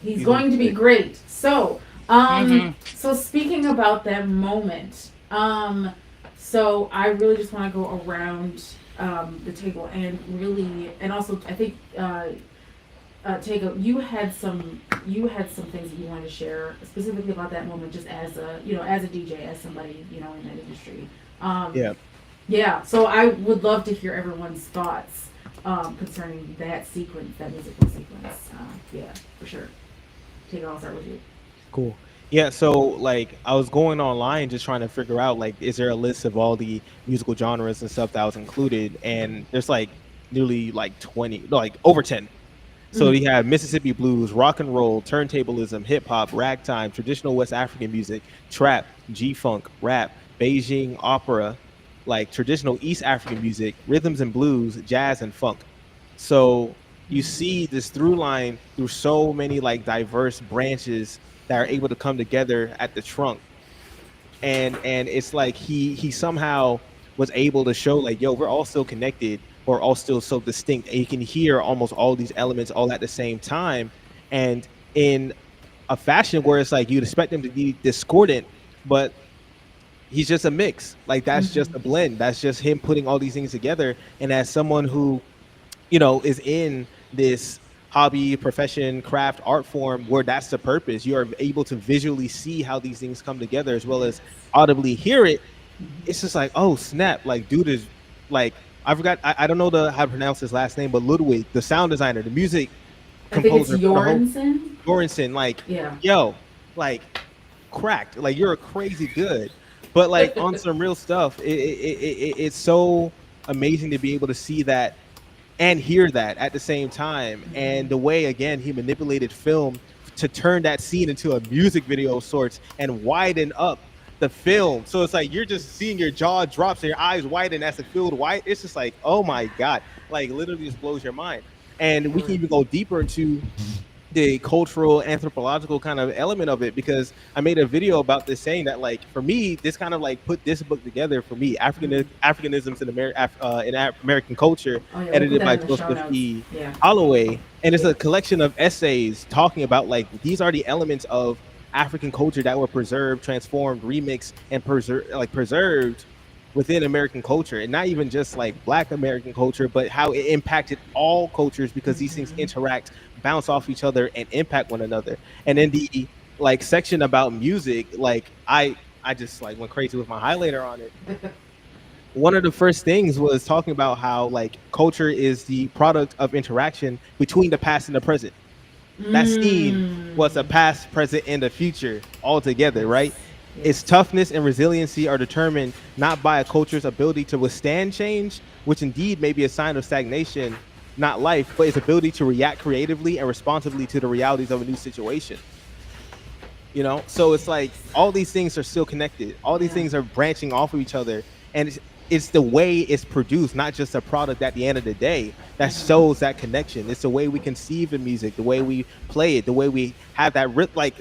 He's He's going to be great. So, Mhm. so speaking about that moment, so I really just want to go around the table and really, and also I think Tego, you had some things that you wanted to share specifically about that moment, just as a, you know, as a DJ, as somebody, you know, in that industry. Yeah. Yeah. So I would love to hear everyone's thoughts concerning that sequence, that musical sequence. Yeah, for sure. Tego, I'll start with you. Cool. Yeah, so like I was going online just trying to figure out, like, is there a list of all the musical genres and stuff that was included, and there's like nearly like 20, no, like over 10. So you have Mississippi blues, rock and roll, turntablism, hip hop, ragtime, traditional West African music, trap, G-funk, rap, Beijing opera, like traditional East African music, rhythms and blues, jazz and funk. So you see this through line through so many like diverse branches that are able to come together at the trunk. And it's like he somehow was able to show, like, yo, we're all still connected, we're all still so distinct, and you can hear almost all these elements all at the same time, and in a fashion where it's like you'd expect them to be discordant, but he's just a mix. Like, that's just a blend, that's just him putting all these things together. And as someone who, you know, is in this hobby, profession, craft, art form where that's the purpose, you are able to visually see how these things come together as well as audibly hear it. It's just like, oh snap, like, dude is like, I forgot, I don't know how to pronounce his last name, but Ludwig, the sound designer, the music I think it's composer for the whole- Jorgensen. Jorgensen, like, Yeah. yo, like, cracked, like, you're a crazy good. But like on some real stuff, it's so amazing to be able to see that and hear that at the same time. And the way, again, he manipulated film to turn that scene into a music video of sorts and widen up the film. So it's like you're just seeing your jaw drops and your eyes widen as the field wide. It's just like, oh my God, like literally just blows your mind. And we can even go deeper into the cultural anthropological kind of element of it, because I made a video about this, saying that, like, for me, this kind of like put this book together for me, Africanisms in American culture, Oh, yeah, we'll edited put by that in the show Joseph E. notes. Yeah. Holloway, and it's a collection of essays talking about, like, these are the elements of African culture that were preserved, transformed, remixed, and preserved within American culture, and not even just like Black American culture, but how it impacted all cultures, because these things interact, bounce off each other, and impact one another. And then the like section about music, like I just like went crazy with my highlighter on it. One of the first things was talking about how like culture is the product of interaction between the past and the present. That scene was a past, present, and the future all together, right? Its toughness and resiliency are determined not by a culture's ability to withstand change, which indeed may be a sign of stagnation, not life, but its ability to react creatively and responsibly to the realities of a new situation. You know, so it's like all these things are still connected. All these things are branching off of each other, and it's the way it's produced, not just a product at the end of the day, that shows that connection. It's the way we conceive the music, the way we play it, the way we have that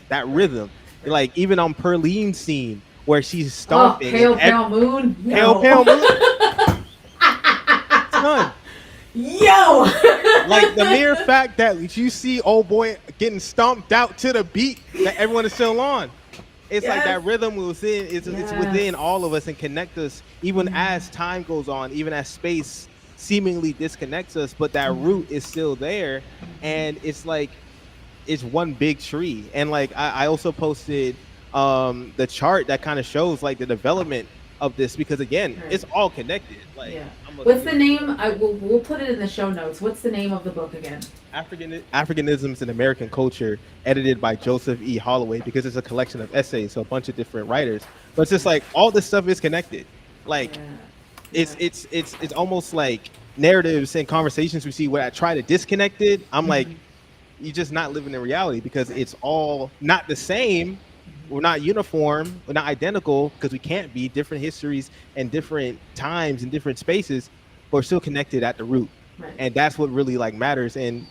that rhythm. Like even on Perline's scene where she's stomping, Pale Pale Moon. Pale Pale Moon. Son, Yo. like the mere fact that you see old boy getting stomped out to the beat that everyone is still on. It's like that rhythm was in. It's within all of us and connect us, even as time goes on, even as space seemingly disconnects us. But that root is still there, and it's like it's one big tree. And like I also posted the chart that kind of shows like the development of this, because again, it's all connected. Like, What's the name? We'll put it in the show notes. What's the name of the book again? Africanisms in American Culture, edited by Joseph E. Holloway, because it's a collection of essays, so a bunch of different writers. But it's just like all this stuff is connected. Like it's almost like narratives and conversations we see where I try to disconnect it. I'm like, you're just not living in reality, because it's all not the same. We're not uniform, we're not identical, because we can't be different histories and different times and different spaces, but we're still connected at the root. Right. And that's what really like matters. And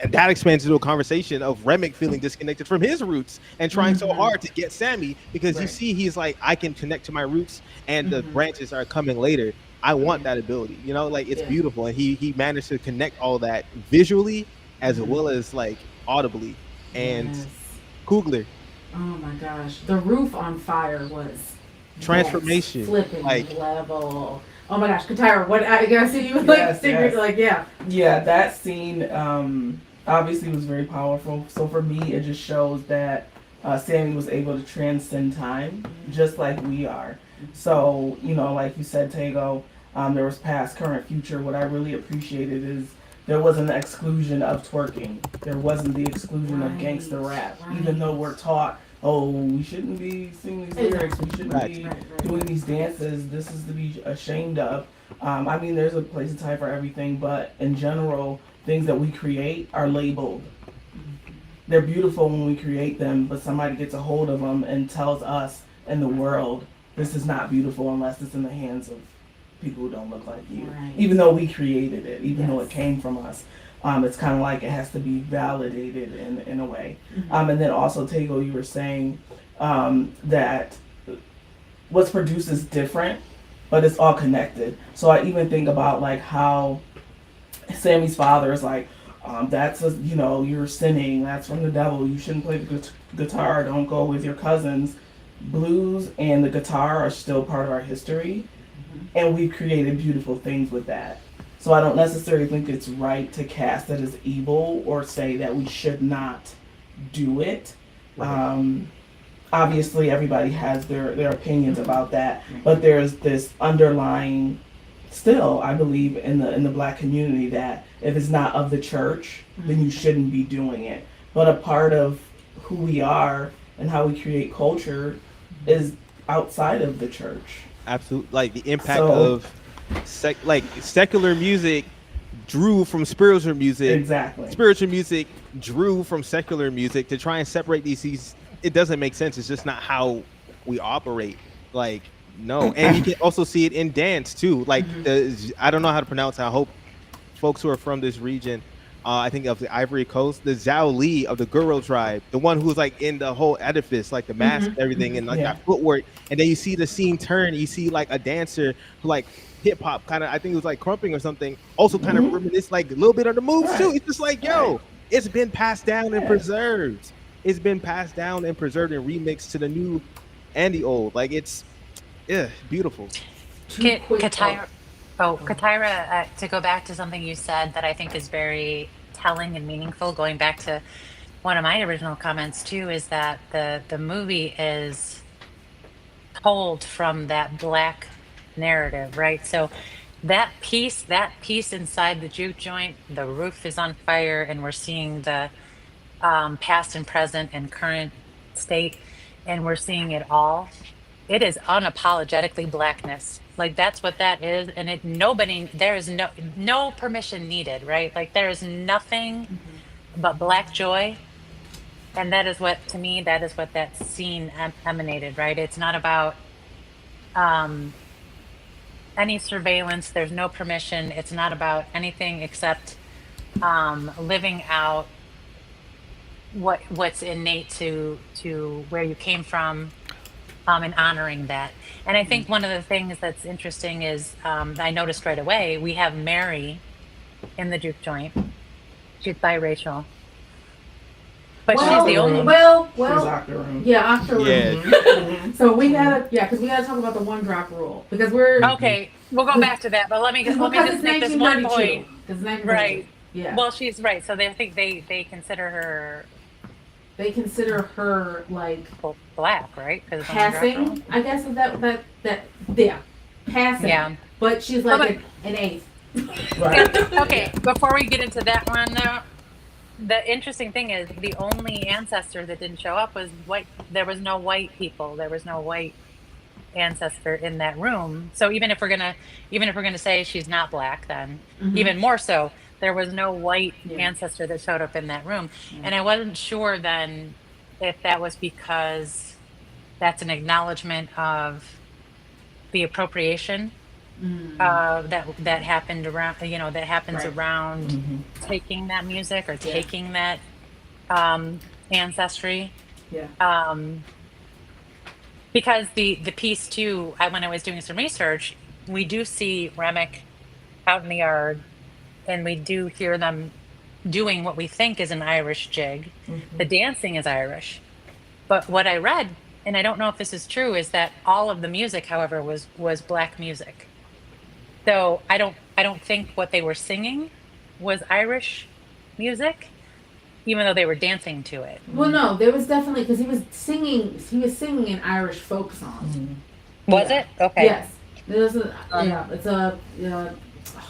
that expands into a conversation of Remick feeling disconnected from his roots and trying so hard to get Sammy, because you see he's like, I can connect to my roots and the branches are coming later. I want that ability, you know, like it's beautiful. And he managed to connect all that visually as well as like audibly. And Coogler. Oh my gosh, the roof on fire was transformation, flipping like level. Oh my gosh, Katira, what I guess you like yeah, that scene obviously was very powerful. So for me, it just shows that Sammy was able to transcend time just like we are. So you know, like you said, Tego, there was past, current, future. What I really appreciated is there wasn't the exclusion of twerking. There wasn't the exclusion of gangster rap. Even though we're taught, oh, we shouldn't be singing these lyrics, we shouldn't be doing these dances, this is to be ashamed of. I mean, there's a place and time for everything, but in general, things that we create are labeled. They're beautiful when we create them, but somebody gets a hold of them and tells us and the world, this is not beautiful unless it's in the hands of people who don't look like you. Even though we created it, even though it came from us. It's kind of like it has to be validated in a way. And then also, Tego, you were saying that what's produced is different, but it's all connected. So I even think about like how Sammy's father is like, that's you know, you're sinning, that's from the devil, you shouldn't play the guitar, don't go with your cousins. Blues and the guitar are still part of our history, and we've created beautiful things with that. So I don't necessarily think it's right to cast it as evil or say that we should not do it. Obviously, everybody has their opinions about that, but there's this underlying, still, I believe, in the Black community that if it's not of the church, then you shouldn't be doing it. But a part of who we are and how we create culture is outside of the church. Absolutely, like the impact of secular music drew from spiritual music. Exactly. Spiritual music drew from secular music. To try and separate these, it doesn't make sense. It's just not how we operate. Like, no. And you can also see it in dance too. Like I don't know how to pronounce it. I hope folks who are from this region, I think of the Ivory Coast, the Zhao Li of the Guro tribe, the one who's like in the whole edifice, like the mask and everything, and like that footwork. And then you see the scene turn, you see like a dancer who like hip hop kind of, I think it was like crumping or something, also kind of reminisce like a little bit of the moves too. It's just like, yo, it's been passed down and preserved. It's been passed down and preserved and remixed to the new and the old. Like it's beautiful. Katira, to go back to something you said that I think is very telling and meaningful, going back to one of my original comments too is that the movie is told from that black narrative, right? So that piece inside the juke joint, the roof is on fire, and we're seeing the past and present and current state, and we're seeing it all. It is unapologetically blackness. Like that's what that is, and it nobody there is no permission needed, right? Like there is nothing but black joy, and that is what to me that is what that scene emanated, right? It's not about um any surveillance. There's no permission. It's not about anything except living out what's innate to where you came from, and honoring that. And I think one of the things that's interesting is I noticed right away we have Mary in the juke joint. She's biracial, but she's the only. She's Octoroon. Yeah, Octoroon. Yeah. So we gotta, because we gotta talk about the one drop rule because we're Okay, we'll go back to that, but let me just make this one point. It's 1932. Right. Yeah. Well, she's right. So they think they consider her They consider her like black, right? 'Cause it's on the drop passing. roll. I guess is that yeah, passing. Yeah. But she's like an eighth. Right. Okay, before we get into that one though, the interesting thing is the only ancestor that didn't show up was white. There was no white people. There was no white ancestor in that room. So even if we're gonna say she's not black, then even more so, there was no white ancestor that showed up in that room. And I wasn't sure then if that was because that's an acknowledgement of the appropriation that happened around, that happens Right. around taking that music or taking that ancestry. Yeah. Because the piece too, when I was doing some research, we do see Remick out in the yard, and we do hear them doing what we think is an Irish jig. The dancing is Irish, but what I read, and I don't know if this is true, is that all of the music, however, was black music. So I don't think what they were singing was Irish music, even though they were dancing to it. Well, no, there was definitely because he was singing an Irish folk song. Was Yeah. it? Okay. Yes. There's a, it's a, oh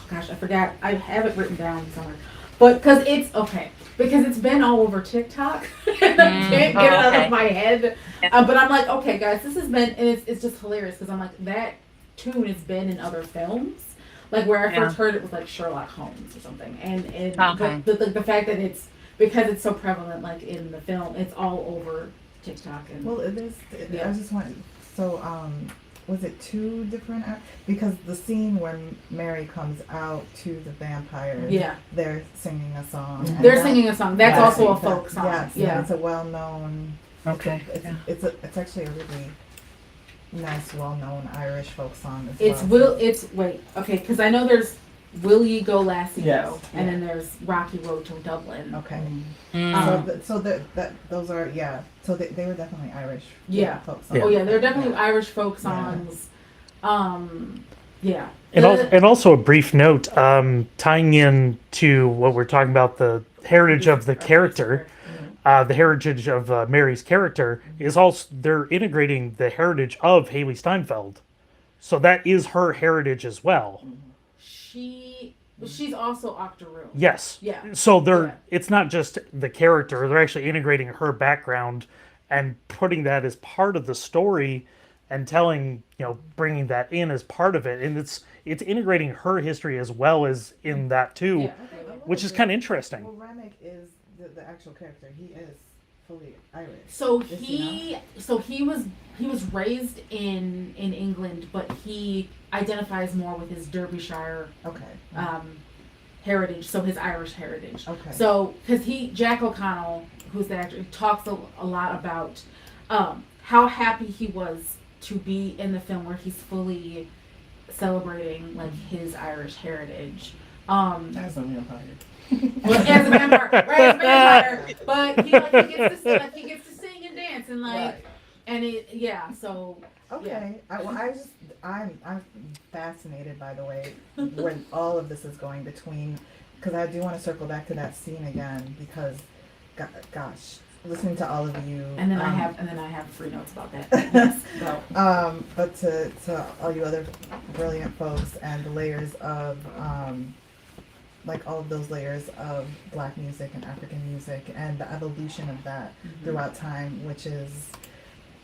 gosh, I forgot. I have it written down somewhere. But because it's been all over TikTok. And I can't get it out of my head. Yeah. But I'm like, okay, guys, this has been, and it's just hilarious because I'm like, that tune has been in other films. Like where I first heard it was like Sherlock Holmes or something. And but the fact that it's, because it's so prevalent, like in the film, it's all over TikTok. And Well, it is. I was just wondering. So, was it two different? Because the scene when Mary comes out to the vampires, yeah, they're singing a song. and they're that- singing a song. That's Yeah, also a that- folk song. Yes, Yeah. it's a well-known. Okay. It's actually a really nice, well-known Irish folk song as It's well. because I know there's Will Ye Go Lassie Yes, Go, and then there's Rocky Road to Dublin. Okay. Mm. So those are So they were definitely Irish. Yeah. Folk songs. Oh yeah, they're definitely Irish folk songs. Yeah. And also a brief note, tying in to what we're talking about, the heritage of the character, the heritage of Mary's character is also, they're integrating the heritage of Haley Steinfeld. So that is her heritage as well. She's also Octoroon. Yes. Yeah. So Yeah. it's not just the character, they're actually integrating her background and putting that as part of the story and telling, bringing that in as part of it. And it's integrating her history as well as in that too, Yeah. which is kind of interesting. Well, Remick is the actual character. He is fully Irish. So Is he was raised in England, but he identifies more with his Derbyshire Okay. heritage, so his Irish heritage. Okay. So, because Jack O'Connell, who's the actor, talks a lot about how happy he was to be in the film where he's fully celebrating like his Irish heritage. As a vampire. Well, as a vampire, right? As a vampire, but he gets to sing and dance and Right. and it so. Okay. I'm fascinated by the way when all of this is going between, because I do want to circle back to that scene again because gosh, listening to all of you. And then I have free notes about that. Yes, go. But to all you other brilliant folks and the layers of like all of those layers of Black music and African music and the evolution of that throughout time, which is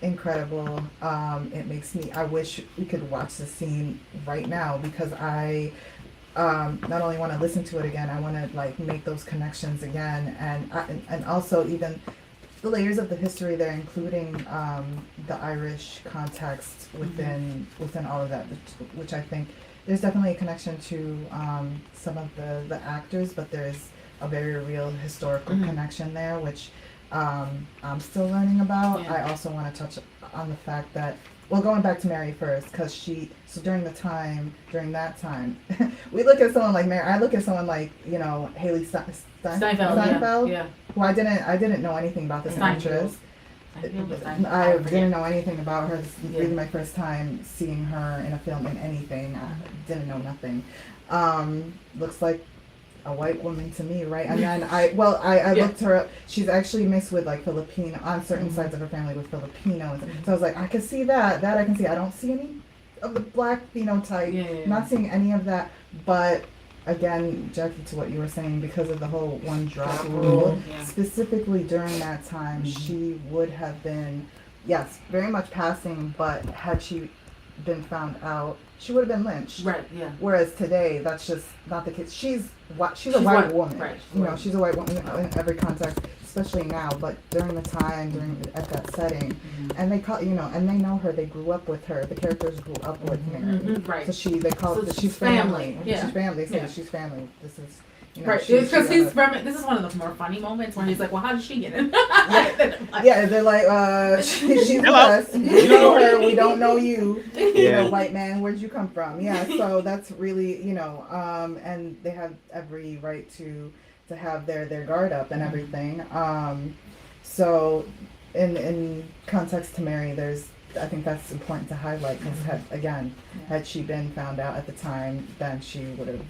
incredible. It makes me, I wish we could watch the scene right now, because I not only want to listen to it again, I want to like make those connections again, and also even the layers of the history there, including the Irish context within all of that, which I think there's definitely a connection to some of the actors, but there's a very real historical connection there, which I'm still learning about. Yeah. I also want to touch on the fact that, well, going back to Mary first, because during that time, we look at someone like Mary. I look at someone like, you know, Haley Steinfeld, Yeah. who I didn't know anything about this actress. I didn't know anything about her. This is really my first time seeing her in a film, in anything. I didn't know nothing. Looks like a white woman to me, right? And then I looked her up. She's actually mixed with like Filipino, on certain sides of her family with Filipinos. So I was like, I can see that I can see. I don't see any of the Black phenotype. I'm not seeing any of that. But again, Jackie, to what you were saying, because of the whole one drop rule, specifically during that time, she would have been, yes, very much passing, but had she been found out, she would have been lynched. Right, yeah. Whereas today, that's just not the case. She's a white woman. Right. You know, she's a white woman in every context, especially now. But during the time, at that setting, and they call, you know, and they know her. They grew up with her. The characters grew up with Mary. Right. So they call it. She's family. Yeah. She's family. They say Yeah. she's family. This is. You know, Right, because he's from. This is one of the more funny moments where he's like, "Well, how did she get in?" Yeah, they're like, she's with us. You know her. We don't know you. You know, white man. Where'd you come from? Yeah, so that's really, you know, and they have every right to have their guard up and everything. So, in context to Mary, I think that's important to highlight, because had she been found out at the time, then she would have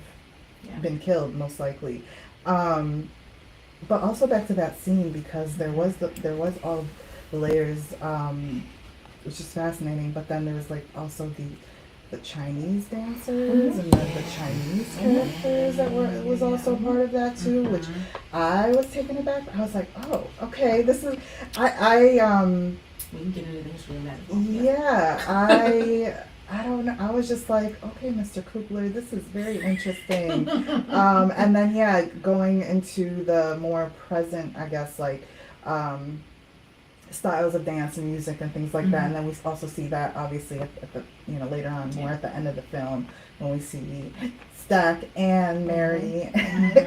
been killed most likely. But also back to that scene, because there was all the layers, which is fascinating. But then there was like also the Chinese dancers and the Chinese characters that was also part of that too, which I was taken aback. I was like, oh, okay, this is I We can get into the history of that. I don't know. I was just like, okay, Mr. Coogler, this is very interesting. And then, going into the more present, I guess, like, styles of dance and music and things like that. And then we also see that, obviously, at the, you know, later on, more at the end of the film, when we see Stack and Mary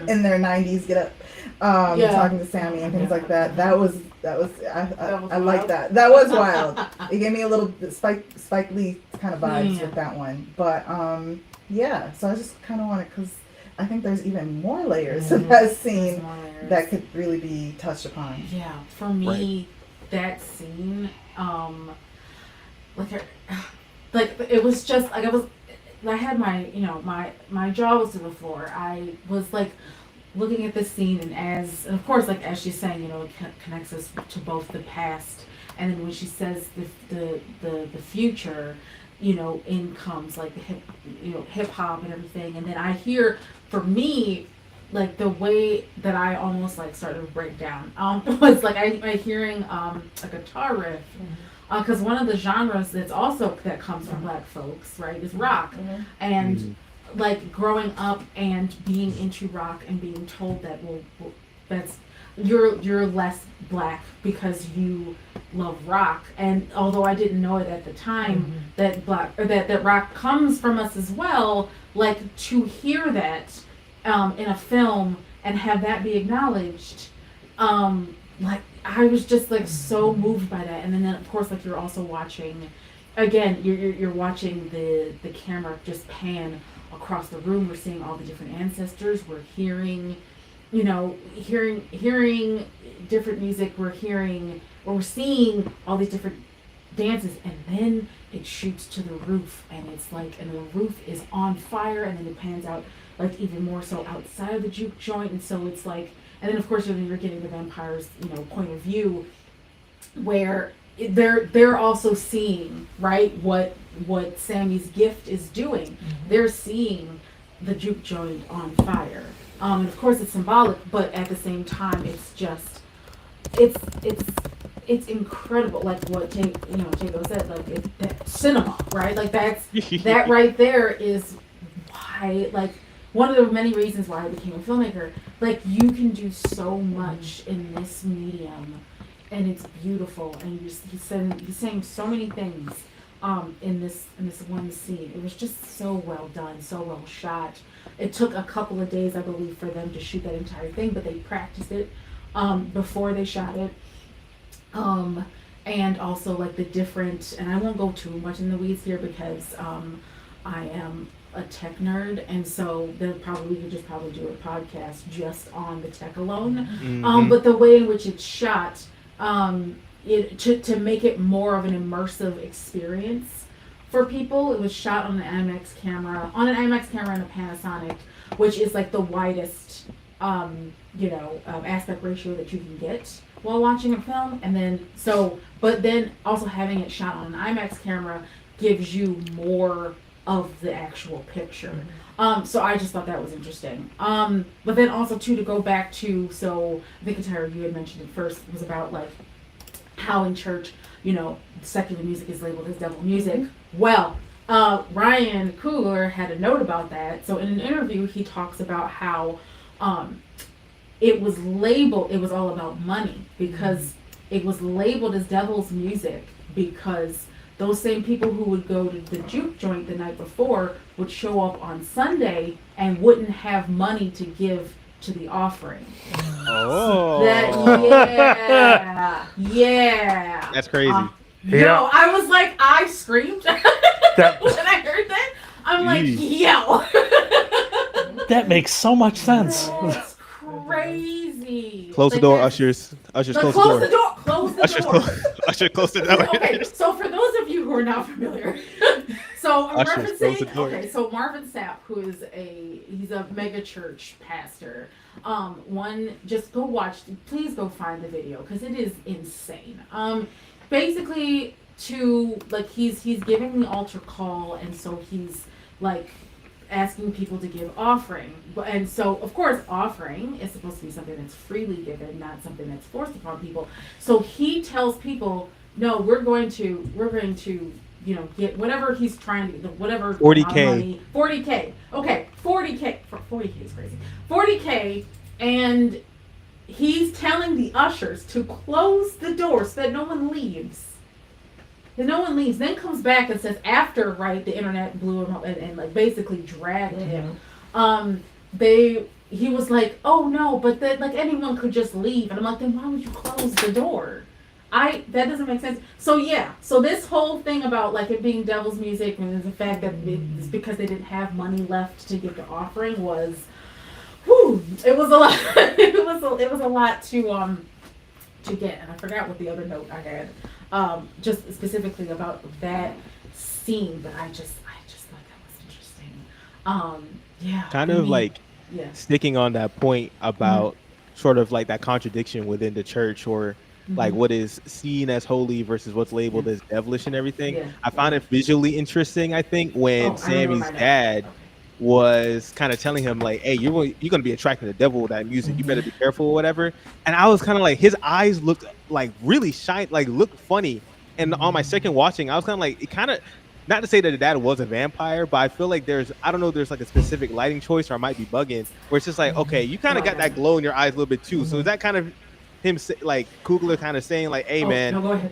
in their 90s get up, talking to Sammy and things like that. That was I like that. That was wild. It gave me a little Spike Lee kind of vibes with that one. But so I just kind of wanted, because I think there's even more layers to that scene that could really be touched upon. Yeah, for me, that scene, like it was just like I had my jaw was to the floor. I was like looking at this scene, and of course, like as she's saying, you know, it connects us to both the past, and then when she says the future, you know, in comes like the hip hop and everything, and then I hear, for me, like the way that I almost like started to break down was like I hearing a guitar riff, because one of the genres that comes from Black folks, right, is rock, and like growing up and being into rock and being told that well that's you're less Black because you love rock, and although I didn't know it at the time that that rock comes from us as well, like to hear that in a film and have that be acknowledged, like I was just like so moved by that. And then of course, like you're also watching, again, you're watching the camera just pan across the room. We're seeing all the different ancestors. We're hearing different music. We're seeing all these different dances, and then it shoots to the roof, and it's like, and the roof is on fire, and then it pans out like even more so outside of the juke joint, and so it's like and then of course you're getting the vampire's point of view, where they're also seeing, right, what Sammy's gift is doing. They're seeing the juke joint on fire. And of course it's symbolic, but at the same time it's just it's incredible, like what Jago said, like that cinema, right? Like that right there is why, like, one of the many reasons why I became a filmmaker. Like, you can do so much in this medium, and it's beautiful, and he's saying so many things in this one scene. It was just so well done, so well shot. It took a couple of days, I believe, for them to shoot that entire thing, but they practiced it before they shot it. And also, like, the different, and I won't go too much in the weeds here because I am a tech nerd, and so we could probably do a podcast just on the tech alone. But the way in which it's shot, to make it more of an immersive experience for people, it was shot on an IMAX camera and a Panasonic, which is like the widest aspect ratio that you can get while watching a film. And then but then also having it shot on an IMAX camera gives you more of the actual picture. So I just thought that was interesting. But then also too, to go back to, so I think Katara, you had mentioned it first, was about like how in church, secular music is labeled as devil music. Well, Ryan Coogler had a note about that. So in an interview, he talks about how it was all about money, because it was labeled as devil's music because those same people who would go to the juke joint the night before would show up on Sunday and wouldn't have money to give to the offering. Oh. Yeah. That's crazy. Yo, I was like, I screamed when I heard that. I'm like, yo. That makes so much sense. That's crazy. Close the door, ushers. Ushers, close the door. Close the Ushers, door. Usher, close the door. Okay, so for those of you who are not familiar, so I'm Ushers, close the referencing. door. Okay, so Marvin Sapp, who is he's a mega church pastor. Just go watch. Please go find the video because it is insane. Basically, he's giving the altar call, and so he's like asking people to give offering. And so, of course, offering is supposed to be something that's freely given, not something that's forced upon people. So he tells people, no, we're going to, get whatever he's trying to get, whatever 40K. money, 40K. Okay, 40K. 40K is crazy. 40K, and he's telling the ushers to close the door so that no one leaves. Then comes back and says after, right, the internet blew him up and like basically dragged him. He was like, oh no, but then like anyone could just leave. And I'm like, then why would you close the door? That doesn't make sense. So yeah, so this whole thing about like it being devil's music and the fact that it's because they didn't have money left to give the offering was, it was a lot. it was a lot to get. And I forgot what the other note I had. Just specifically about that scene, but I just thought that was interesting. Kind of like sticking on that point about sort of like that contradiction within the church, or like what is seen as holy versus what's labeled as devilish and everything. Yeah. I found it visually interesting, I think, when Sammy's dad was kind of telling him like, hey, you're going to be attracting the devil with that music. You better be careful or whatever. And I was kind of like, his eyes looked like really shine, like looked funny. And on my second watching, I was kind of like, it kind of, not to say that the dad was a vampire, but I feel like there's like a specific lighting choice, or I might be bugging, where it's just like, okay, you kind of got that glow in your eyes a little bit too. So is that kind of him, like Coogler kind of saying like, hey man, no, go ahead.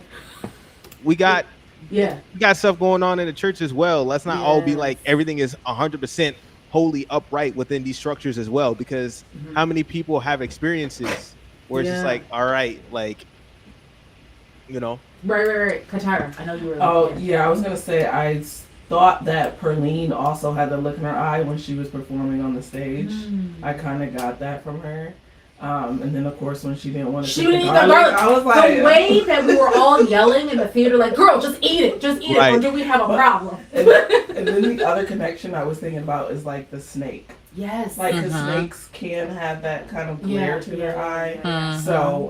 we got Yeah. we got stuff going on in the church as well. Let's not all be like everything is 100% wholly upright within these structures as well, because how many people have experiences where it's just like, all right, like, Right. Katara, I know you were. I was gonna say I thought that Perlene also had the look in her eye when she was performing on the stage. I kind of got that from her. And then of course when she didn't want to She didn't eat the garlic. I was like, the way that we were all yelling in the theater, like, girl, just eat it, or do we have a problem? and then the other connection I was thinking about is like the snake. Yes. Like, 'cause Mhm. snakes can have that kind of glare to their eye. Mhm. So,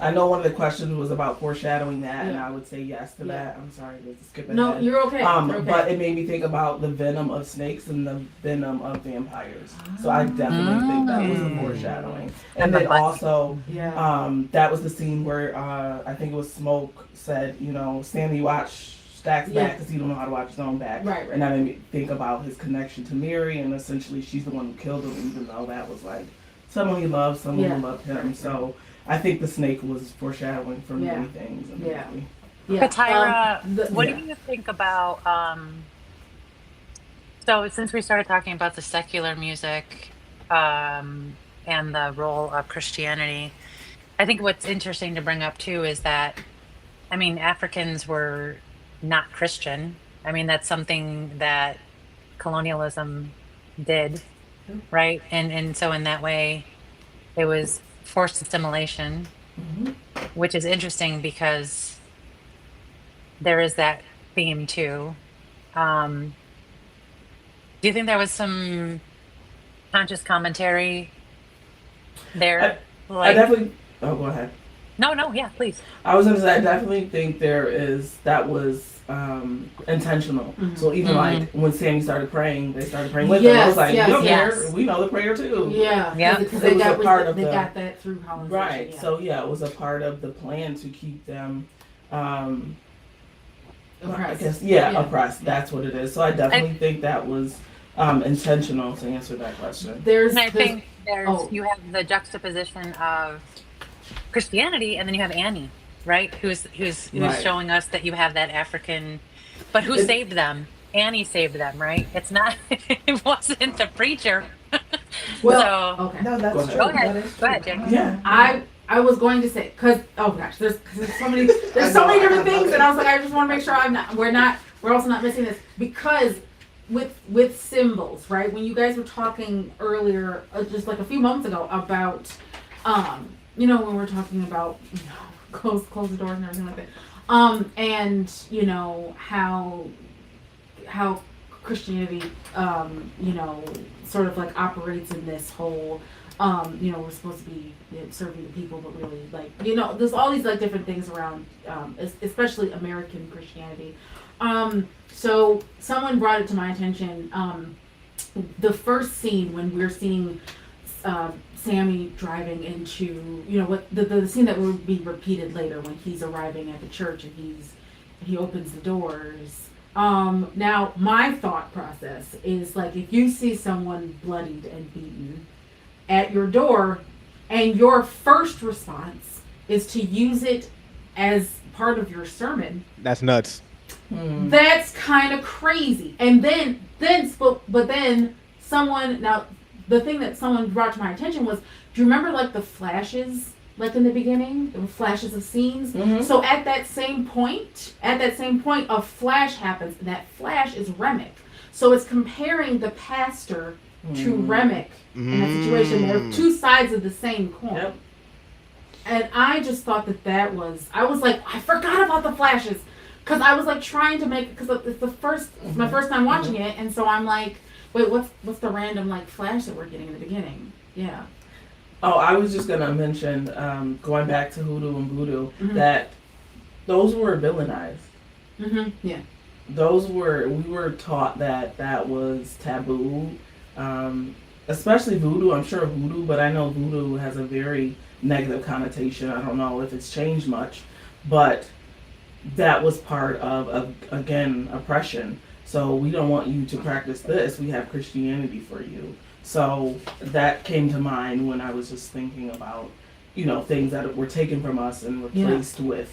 I know one of the questions was about foreshadowing that, and Yeah. I would say yes to Yeah. that. I'm sorry to skip ahead. No, you're okay. You're okay. But it made me think about the venom of snakes and the venom of vampires. So I definitely think that was a Mm. foreshadowing. And And the then bite. also, Yeah. that was the scene where I think it was Smoke said, Sammy watch Stack's Yeah. back because he don't know how to watch his own back. Right, right. And that made me think about his connection to Mary, and essentially she's the one who killed him, even though that was like someone he loved, someone Yeah. who loved him. So I think the snake was foreshadowing for Yeah. many things. In the Yeah. movie. Yeah. Katira, what yeah. do you think about so since we started talking about the secular music and the role of Christianity, I think what's interesting to bring up too is that I mean Africans were not Christian. I mean that's something that colonialism did, right? And so in that way it was forced assimilation, Mhm. which is interesting because there is that theme too. Um, do you think there was some conscious commentary there? I Like, definitely. Oh, go ahead. no, yeah, please. I was gonna say I definitely think that was intentional. Mhm. So even Mhm. like when Sammy started praying, they started praying with him. I Yes, was like, yes, we don't yes. care. We know the prayer too. Yeah. Yeah. Because It they was got a part of they the- got that through colonization. Right. Yeah. So yeah, it was a part of the plan to keep them. Oppressed. I guess yeah, Yeah. oppressed. That's what it is. So I definitely think that was intentional to answer that question. There's. And I there's- think there's oh. you have the juxtaposition of Christianity, and then you have Annie, right? Who's Right. showing us that you have that African, but who It- saved them? Annie saved them, right? It's not. It wasn't the preacher. Well, So okay. No, that's Go ahead. true. Go ahead. That is Go ahead, true. Jake. Yeah. I was going to say because oh gosh, there's so many different things, and I was like, I just want to make sure we're also not missing this because with symbols, right? When you guys were talking earlier, just like a few months ago about, when we're talking about close the doors and everything like that, and how Christianity, sort of like operates in this whole. We're supposed to be serving the people, but really, like, there's all these like different things around, especially American Christianity. So someone brought it to my attention. The first scene when we're seeing Sammy driving into, what the scene that will be repeated later when he's arriving at the church and he opens the doors. Now my thought process is like if you see someone bloodied and beaten at your door and your first response is to use it as part of your sermon, That's nuts. that's kind of crazy. And then someone, now the thing that someone brought to my attention was, do you remember like the flashes, like in the beginning, there were flashes of scenes? Mhm. So at that same point, a flash happens, and that flash is Remick. So it's comparing the pastor to Remick in that situation. They're two sides of the same coin. Yep. And I just thought I was like, I forgot about the flashes. Because I was like trying to make, because it's my first time watching it. And so I'm like, wait, what's the random like flash that we're getting in the beginning? Yeah. Oh, I was just gonna mention, going back to hoodoo and voodoo, Mhm. that those were villainized. Mm-hmm. Yeah. We were taught that was taboo, especially voodoo. I'm sure voodoo, but I know voodoo has a very negative connotation. I don't know if it's changed much, but that was part of again, oppression. So we don't want you to practice this. We have Christianity for you. So that came to mind when I was just thinking about, things that were taken from us and replaced with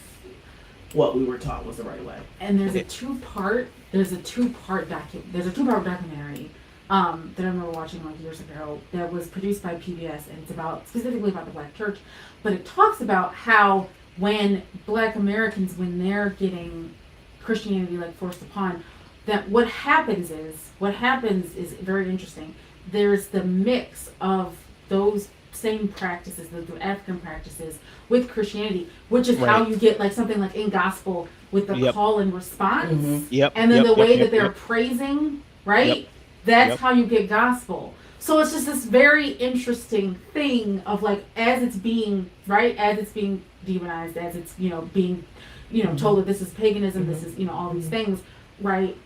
what we were taught was the right way. And there's a two-part documentary that I remember watching like years ago that was produced by PBS, and it's specifically about the Black church, but it talks about how when Black Americans, when they're getting Christianity like forced upon, that what happens is very interesting. There's the mix of those same practices, the African practices, with Christianity, which is how Right. you get like something like in gospel with the Yep. call and response, Mhm. Yep. and then yep, the way yep, that yep, they're yep. praising, right? Yep. That's Yep. how you get gospel. So it's just this very interesting thing of like, as it's being demonized, as it's, being, told that this is paganism, this is, all these things, right?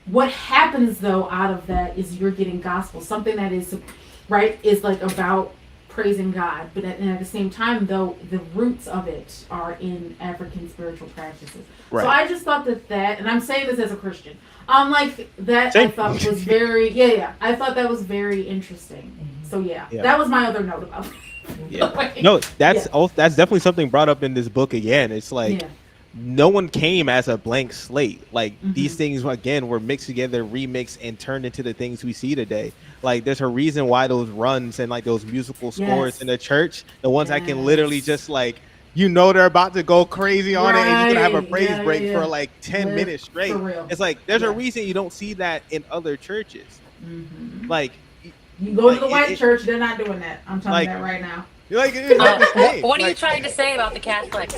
What happens though out of that is you're getting gospel, something that is, right, is like about praising God, but at the same time though, the roots of it are in African spiritual practices. Right. So I just thought that, and I'm saying this as a Christian, like that Same. I thought was very, I thought that was very interesting. So Yeah. that was my other note about it. Yeah. No, that's that's definitely something brought up in this book again. It's like no one came as a blank slate. Like these things again were mixed together, remixed, and turned into the things we see today. Like there's a reason why those runs and like those musical scores in the church, the ones that can literally just like they're about to go crazy on it, and you're gonna have a praise break for like 10 minutes straight. For real. It's like there's a reason you don't see that in other churches. Like You go to the white church, they're not doing that. I'm telling you that right now. like it's not the same. What are you Like, trying to say about the Catholics?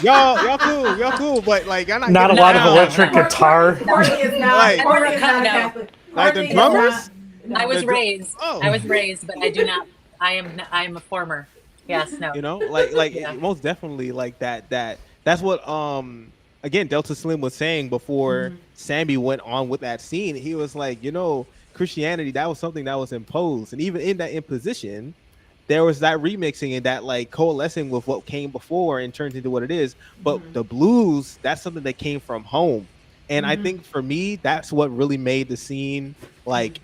y'all cool, but like y'all not Not a getting lot of down. electric guitar. Courtney is not. Like- Courtney is not a No. Catholic. Like the Courtney is drummers? not- I was The- raised. Oh. I was raised, but I do not. I am a former. Yes, no. Like Yeah. most definitely like that's what again Delta Slim was saying before Sammy went on with that scene. He was like, Christianity, that was something that was imposed, and even in that imposition there was that remixing and that like coalescing with what came before and turned into what it is. But the blues, that's something that came from home, and I think for me that's what really made the scene like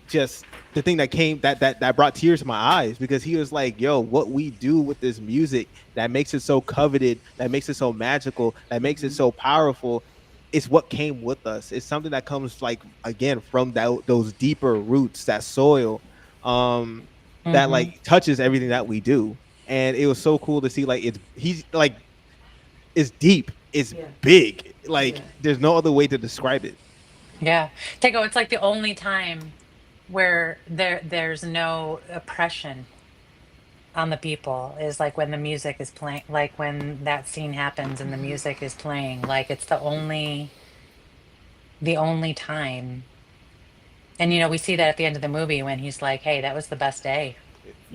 just the thing that came that brought tears to my eyes, because he was like, yo, what we do with this music that makes it so coveted, that makes it so magical, that makes it so powerful, it's what came with us. It's something that comes like again from those deeper roots, that soil that like touches everything that we do. And it was so cool to see like it's deep, it's big, like there's no other way to describe it. Yeah, Tego, it's like the only time where there's no oppression on the people is like when the music is playing, like when that scene happens and the music is playing. Like it's the only time. And we see that at the end of the movie when he's like, "Hey, that was the best day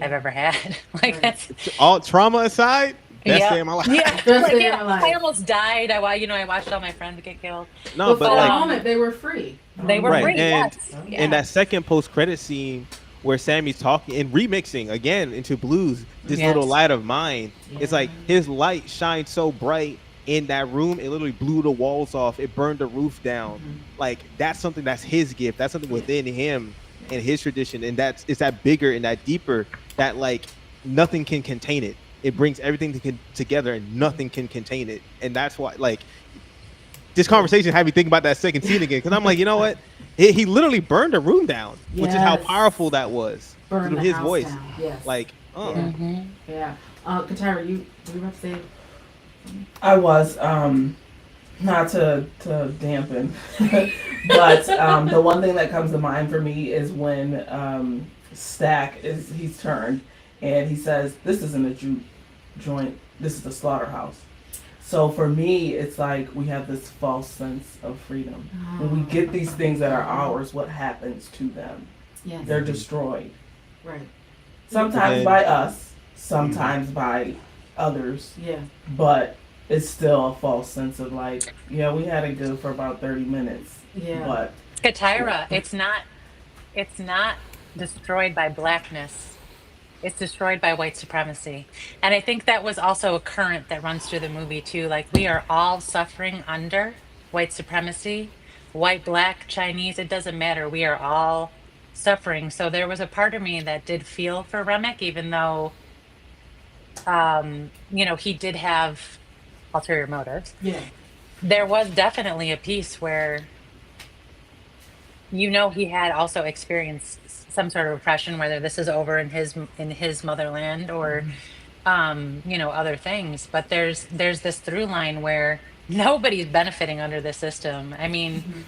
I've ever had." Like that's All trauma aside, best yeah. day of my life. Yeah, Best like, day yeah. of my life. I almost died. I watched all my friends get killed. No, But but for like the moment, they were free. They were Right, free. and Yes. in that second post-credit scene where Sammy's talking and remixing again into blues, this Yes. little light of mine, it's like his light shined so bright in that room, it literally blew the walls off, it burned the roof down. Like that's something that's his gift, that's something within him and his tradition, and it's that bigger and that deeper that like nothing can contain it. It brings everything together and nothing can contain it. And that's why like this conversation had me thinking about that second scene again, because I'm like, you know what? He literally burned a room down, which is how Yes. powerful that was Burn through the his house voice. down. Yes. Like, Mhm. Yeah. Katara, you about to say? I was not to dampen, but the one thing that comes to mind for me is when he's turned and he says, "This isn't a Jew joint. This is a slaughterhouse." So for me, it's like we have this false sense of freedom. When we get these things that are ours, what happens to them? Yes. They're destroyed. Right. Sometimes And- by us, sometimes by others, Yeah. but it's still a false sense of like, yeah, we had it good for about 30 minutes, Yeah. but Katira, it's not destroyed by blackness. It's destroyed by white supremacy. And I think that was also a current that runs through the movie too. Like we are all suffering under white supremacy, white, black, Chinese, it doesn't matter. We are all suffering. So there was a part of me that did feel for Remick, even though he did have ulterior motives. Yeah. There was definitely a piece where he had also experienced some sort of oppression, whether this is over in his motherland or other things. But there's this through line where nobody's benefiting under the system. I mean,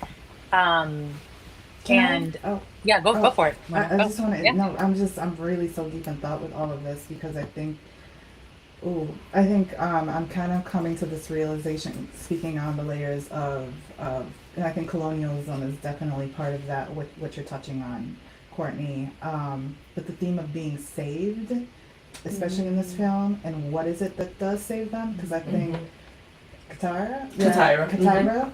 Can I- yeah, go for it. I Go. just want to Yeah. no. I'm really so deep in thought with all of this because I think Ooh, I think I'm kind of coming to this realization, speaking on the layers and I think colonialism is definitely part of that, what you're touching on, Courtney. But the theme of being saved, especially in this film, and what is it that does save them? Because I think Katara? Katara. Katara.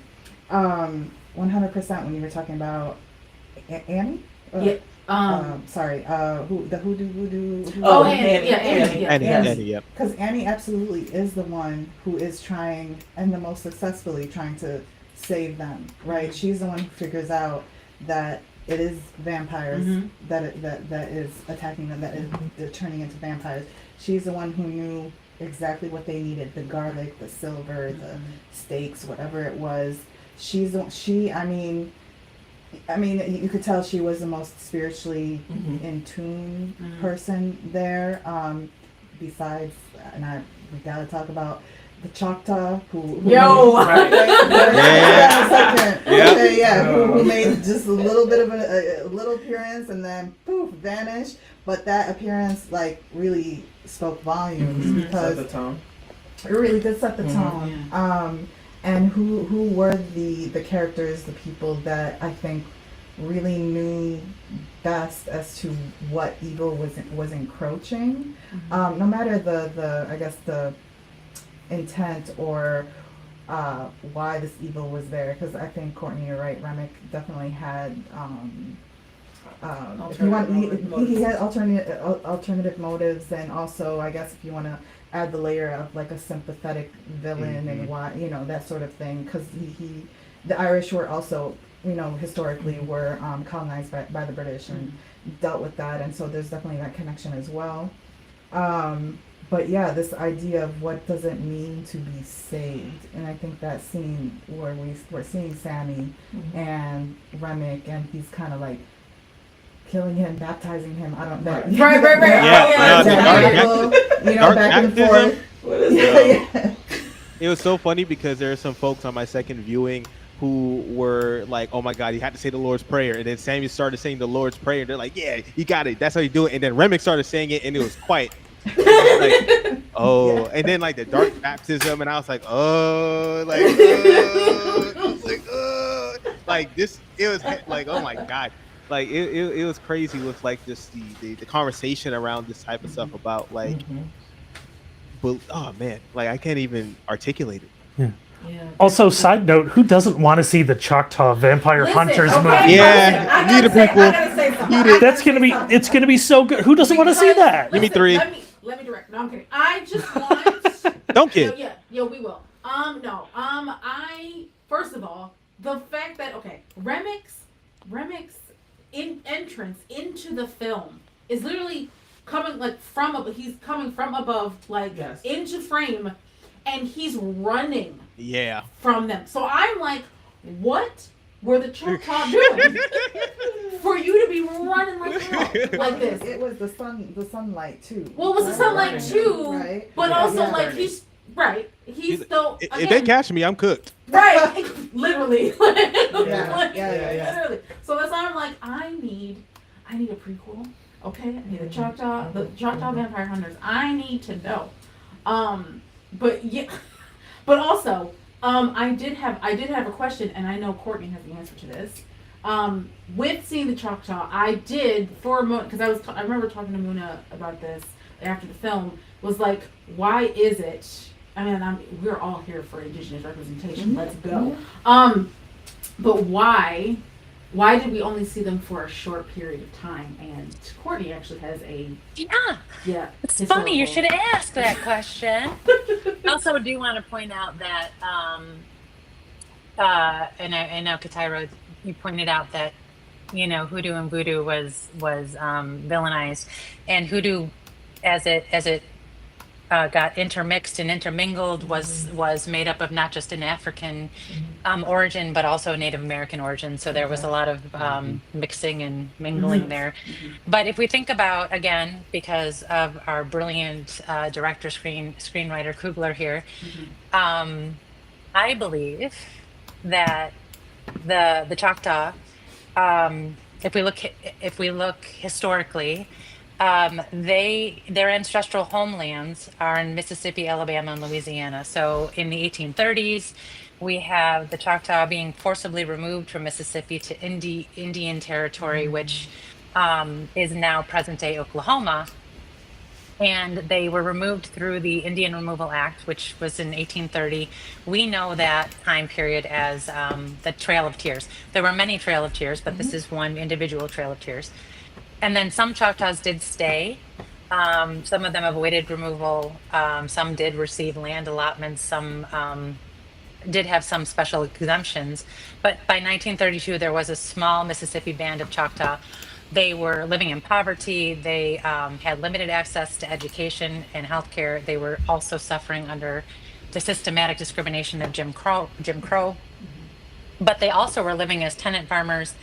100% when you were talking about Annie? Yeah. Sorry, who the voodoo? Oh, Annie. Yeah, Annie. Yeah. Annie, yep. Because Annie absolutely is the one who is trying, and the most successfully trying to save them, right? She's the one who figures out that it is vampires that is attacking them, that is they're turning into vampires. She's the one who knew exactly what they needed: the garlic, the silver, the steaks, whatever it was. I mean, you could tell she was the most spiritually in tune person there. Besides, we gotta talk about the Choctaw who Yo! Right. Who made just a little bit of a little appearance and then poof, vanished. But that appearance like really spoke volumes because Set the tone. it really did set the tone. And who were the characters, the people that I think really knew best as to what evil was encroaching, no matter the I guess the intent or why this evil was there. Because I think Courtney, you're right. Remick definitely had. If you want, he had alternative motives, and also I guess if you want to add the layer of like a sympathetic villain and why, that sort of thing, because the Irish were also, historically were colonized by the British and dealt with that, and so there's definitely that connection as well. But yeah, this idea of what does it mean to be saved, and I think that scene where we're seeing Sammy and Remick, and he's kind of like killing him, baptizing him. I don't know. Right. Yeah, dark back and baptism. forth. What is that? Yeah. It was so funny because there are some folks on my second viewing who were like, "Oh my God, you had to say the Lord's Prayer," and then Sammy started saying the Lord's Prayer, and they're like, "Yeah, you got it. That's how you do it." And then Remick started saying it, and it was quiet. Like, oh, and then like the dark baptism, and I was like, oh, like this. It was like, oh my God. Like it was crazy with like just the conversation around this type of stuff about like, but oh man, like I can't even articulate it. Yeah. Also, side note: who doesn't want to see the Choctaw Vampire Hunters movie? Yeah, need a prequel. It's gonna be so good. Who doesn't want to see that? Give me 3. Let me direct. No, I'm kidding. I just want. Don't kid. Yeah, we will. No. I first of all, the fact that Remick's entrance into the film is literally coming like he's coming from above, like into frame, and he's running from them. So I'm like, what were the Choctaw doing for you to be running like this? It was the sunlight too. Well, it was the sunlight too, right? But also like he's right. He's still. If they catch me, I'm cooked. Right, literally. Yeah. Literally. So that's why I'm like, I need a prequel. Okay, I need the Choctaw Vampire Hunters. I need to know. But also, I did have a question, and I know Courtney has the answer to this. With seeing the Choctaw, I did for a moment because I remember talking to Muna about this after the film. Was like, why is it? I mean, we're all here for Indigenous representation. Let's go. But why did we only see them for a short period of time? And Courtney actually has It's funny you should ask that question. Also, I do want to point out that, and I know Katira, you pointed out that hoodoo and voodoo was villainized, and hoodoo as it got intermixed and intermingled was made up of not just an African origin but also a Native American origin. So there was a lot of mixing and mingling there. But if we think about, again, because of our brilliant director screenwriter Kugler here, I believe that the Choctaw, if we look historically, Their ancestral homelands are in Mississippi, Alabama, and Louisiana. So in the 1830s, we have the Choctaw being forcibly removed from Mississippi to Indian Territory, which is now present day Oklahoma. And they were removed through the Indian Removal Act, which was in 1830. We know that time period as the Trail of Tears. There were many Trail of Tears, but this is one individual Trail of Tears. And then some Choctaws did stay. Some of them avoided removal. Some did receive land allotments. Some did have some special exemptions. But by 1932, there was a small Mississippi band of Choctaw. They were living in poverty. They had limited access to education and healthcare. They were also suffering under the systematic discrimination of Jim Crow. But they also were living as tenant farmers,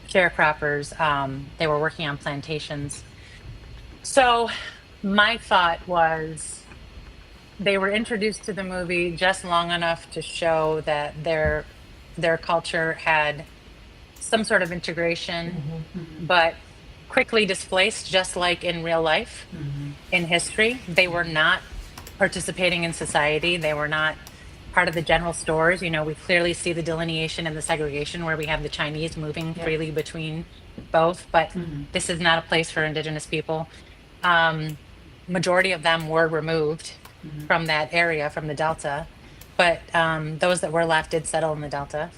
sharecroppers. They were working on plantations. So my thought was they were introduced to the movie just long enough to show that their culture had some sort of integration, but quickly displaced, just like in real life, in history. They were not participating in society. They were not part of the general stores. You know, we clearly see the delineation and the segregation where we have the Chinese moving freely between both, but this is not a place for indigenous people. Majority of them were removed from that area, from the Delta, but those that were left did settle in the Delta.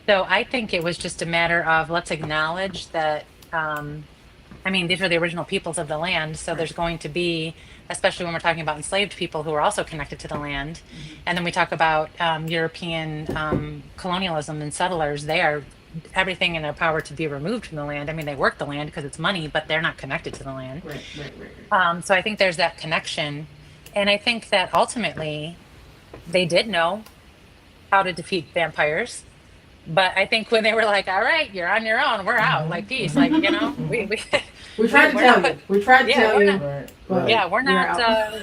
So I think it was just a matter of let's acknowledge that, I mean, these are the original peoples of the land. So there's going to be, especially when we're talking about enslaved people who are also connected to the land. And then we talk about European colonialism and settlers. They are everything in their power to be removed from the land. I mean, they work the land because it's money, but they're not connected to the land. So I think there's that connection. And I think that ultimately they did know how to defeat vampires. But I think when they were like, "All right, you're on your own. We're out. Like peace. Like we We tried to tell you. We tried to tell you. Right. yeah, we're not out.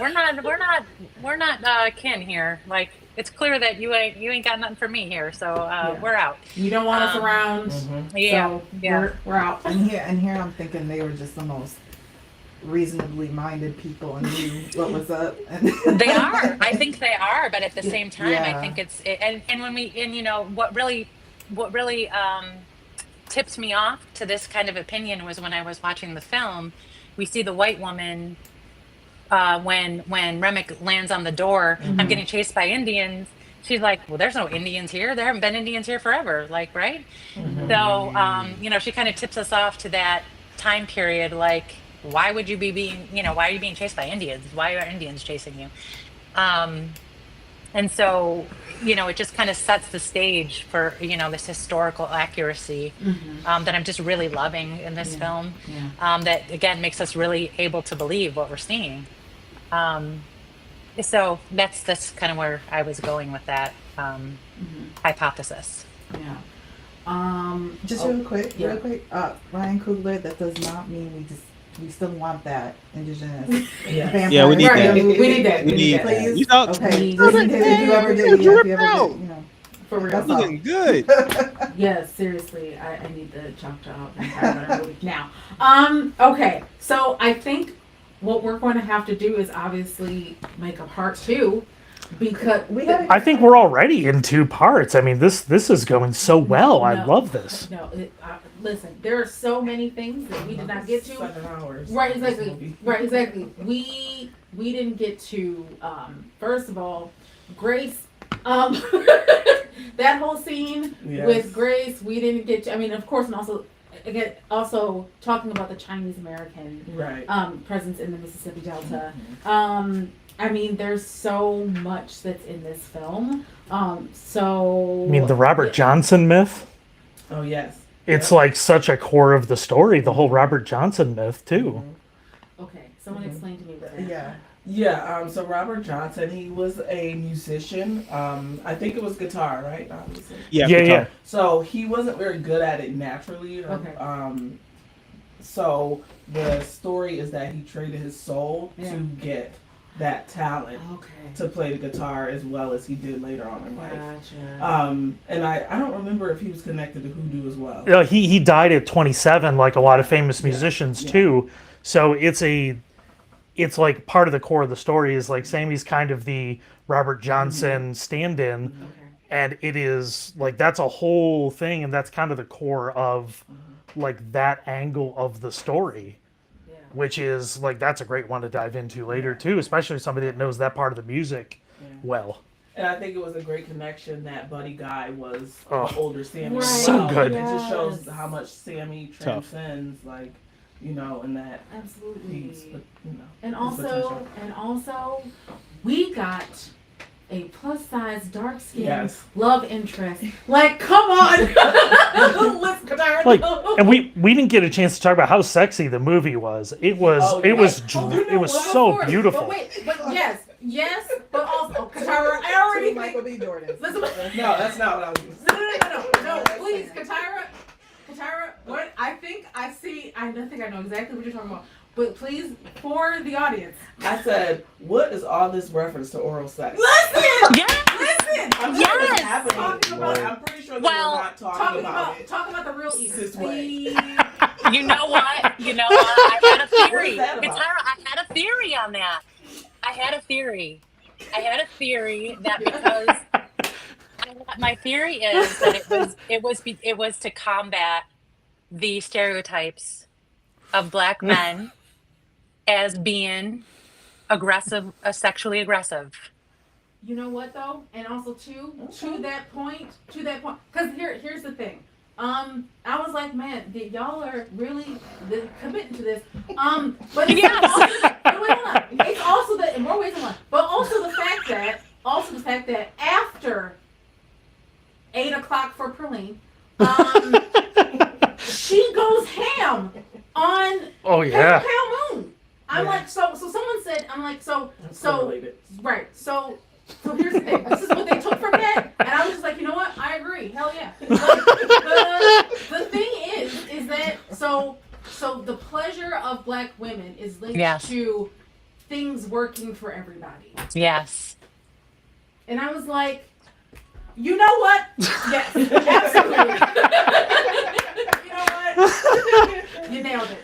we're not kin here. Like it's clear that you ain't got nothing for me here. So we're out. You don't want us around. Yeah, So yeah. we're out. And here I'm thinking they were just the most reasonably minded people and knew what was up. And They are. I think they are. But at the same time, I Yeah. think and when you know what really tipped me off to this kind of opinion was when I was watching the film. We see the white woman when Remick lands on the door. I'm getting chased by Indians. She's like, well, there's no Indians here. There haven't been Indians here forever. Like, right? So, you know, she kind of tips us off to that time period. Like, why would you be why are you being chased by Indians? Why are Indians chasing you? And so, you know, it just kind of sets the stage for, you know, this historical accuracy that I'm just really loving in this film. That, again, makes us really able to believe what we're seeing. So that's kind of where I was going with that hypothesis. Yeah. just real quick, Ryan Coogler, that does not mean we still want that indigenous vampire. Yeah, we need Right, that. we need that. We need that. Please. You know, Okay. Listen, If you ever did, you know, For real. That's all. looking good. Yes, seriously, I need the Choctaw Vampire movie now. Okay, so I think what we're going to have to do is obviously make a part 2 because we gotta. I think we're already in 2 parts. I mean, this is going so well. I No. love this. No, listen, there are so many things that we did not get to. 7 hours. Right, This exactly. movie. Right, exactly. We didn't get to first of all, Grace. That whole scene Yes. with Grace, we didn't get to. I mean, of course, and also talking about the Chinese American Right. presence in the Mississippi Delta. I mean, there's so much that's in this film. So I mean, the Robert Johnson myth. Oh yes. It's like such a core of the story. The whole Robert Johnson myth too. Okay, someone explain to me what that is. Yeah. Yeah. So Robert Johnson, he was a musician. I think it was guitar, right? Obviously. Yeah, Yeah, good yeah. talk. So he wasn't very good at it naturally. Okay. So the story is that he traded his soul Yeah. to get that talent Okay. to play the guitar as well as he did later on in life. Gotcha. And I don't remember if he was connected to hoodoo as well. He died at 27, like a lot of famous musicians Yeah. too. So it's like part of the core of the story is like Sammy's kind of the Robert Johnson stand-in, Okay. and it is like that's a whole thing, and that's kind of the core of like that angle of the story, Yeah. which is like that's a great one to dive into later too, especially somebody that knows that part of the music well. And I think it was a great connection that Buddy Guy was Oh. the older Sammy. Right. as So well. good. It just shows Yes. how much Sammy Tough. transcends, like, you know, in that Absolutely. piece. But, you know, And his potential. also, we got a plus size dark skinned Yes. love interest. Like, come on, let's Like, and we didn't get a chance to talk about how sexy the movie was. It was Oh, it was yes. Oh, dr- you know it was what? so beautiful. But wait, but yes, but also, Katara, I already Two Michael B. Jordan. Listen, No, that's not what I was going to say. no, please, Katara, what I think I see, I don't think I know exactly what you're talking about, but please, for the audience, I said, what is all this reference to oral sex? listen, Yeah. I'm Yes! happening. Talking about- I'm pretty sure they Well, were not talking about it. talk about the real This Edith. way. You know what? I had a theory. What is that about? Katara, I had a theory on that. I had a theory that because my theory is that it was to combat the stereotypes of black men as being aggressive, sexually aggressive. You know what though, and also to that point, because here's the thing. I was like, man, y'all are really committing to this. But it's Yes. it's also that in more ways than one, but also the fact that after 8 o'clock for Perlene, she goes ham on Oh yeah. Pale Moon. I'm Yeah. like, so someone said, I'm like, so Correlated. right, so here's the thing. This is what they took from that, and I was just like, you know what? I agree. Hell yeah. But the thing is that so the pleasure of black women is linked Yes. to things working for everybody, Yes. and I was like, you know what? Yes, absolutely. You know what? You nailed it.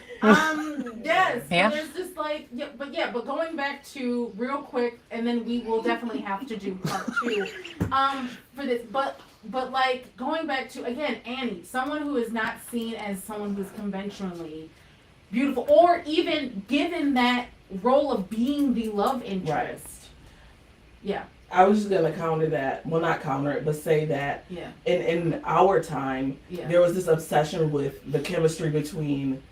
Yes. Yeah. So there's just like, but going back to real quick, and then we will definitely have to do part 2, for this. But like going back to again, Annie, someone who is not seen as someone who's conventionally beautiful, or even given that role of being the love interest. Yeah. I was just gonna counter that. Well, not counter it, but say that Yeah. in our time, Yeah. there was this obsession with the chemistry between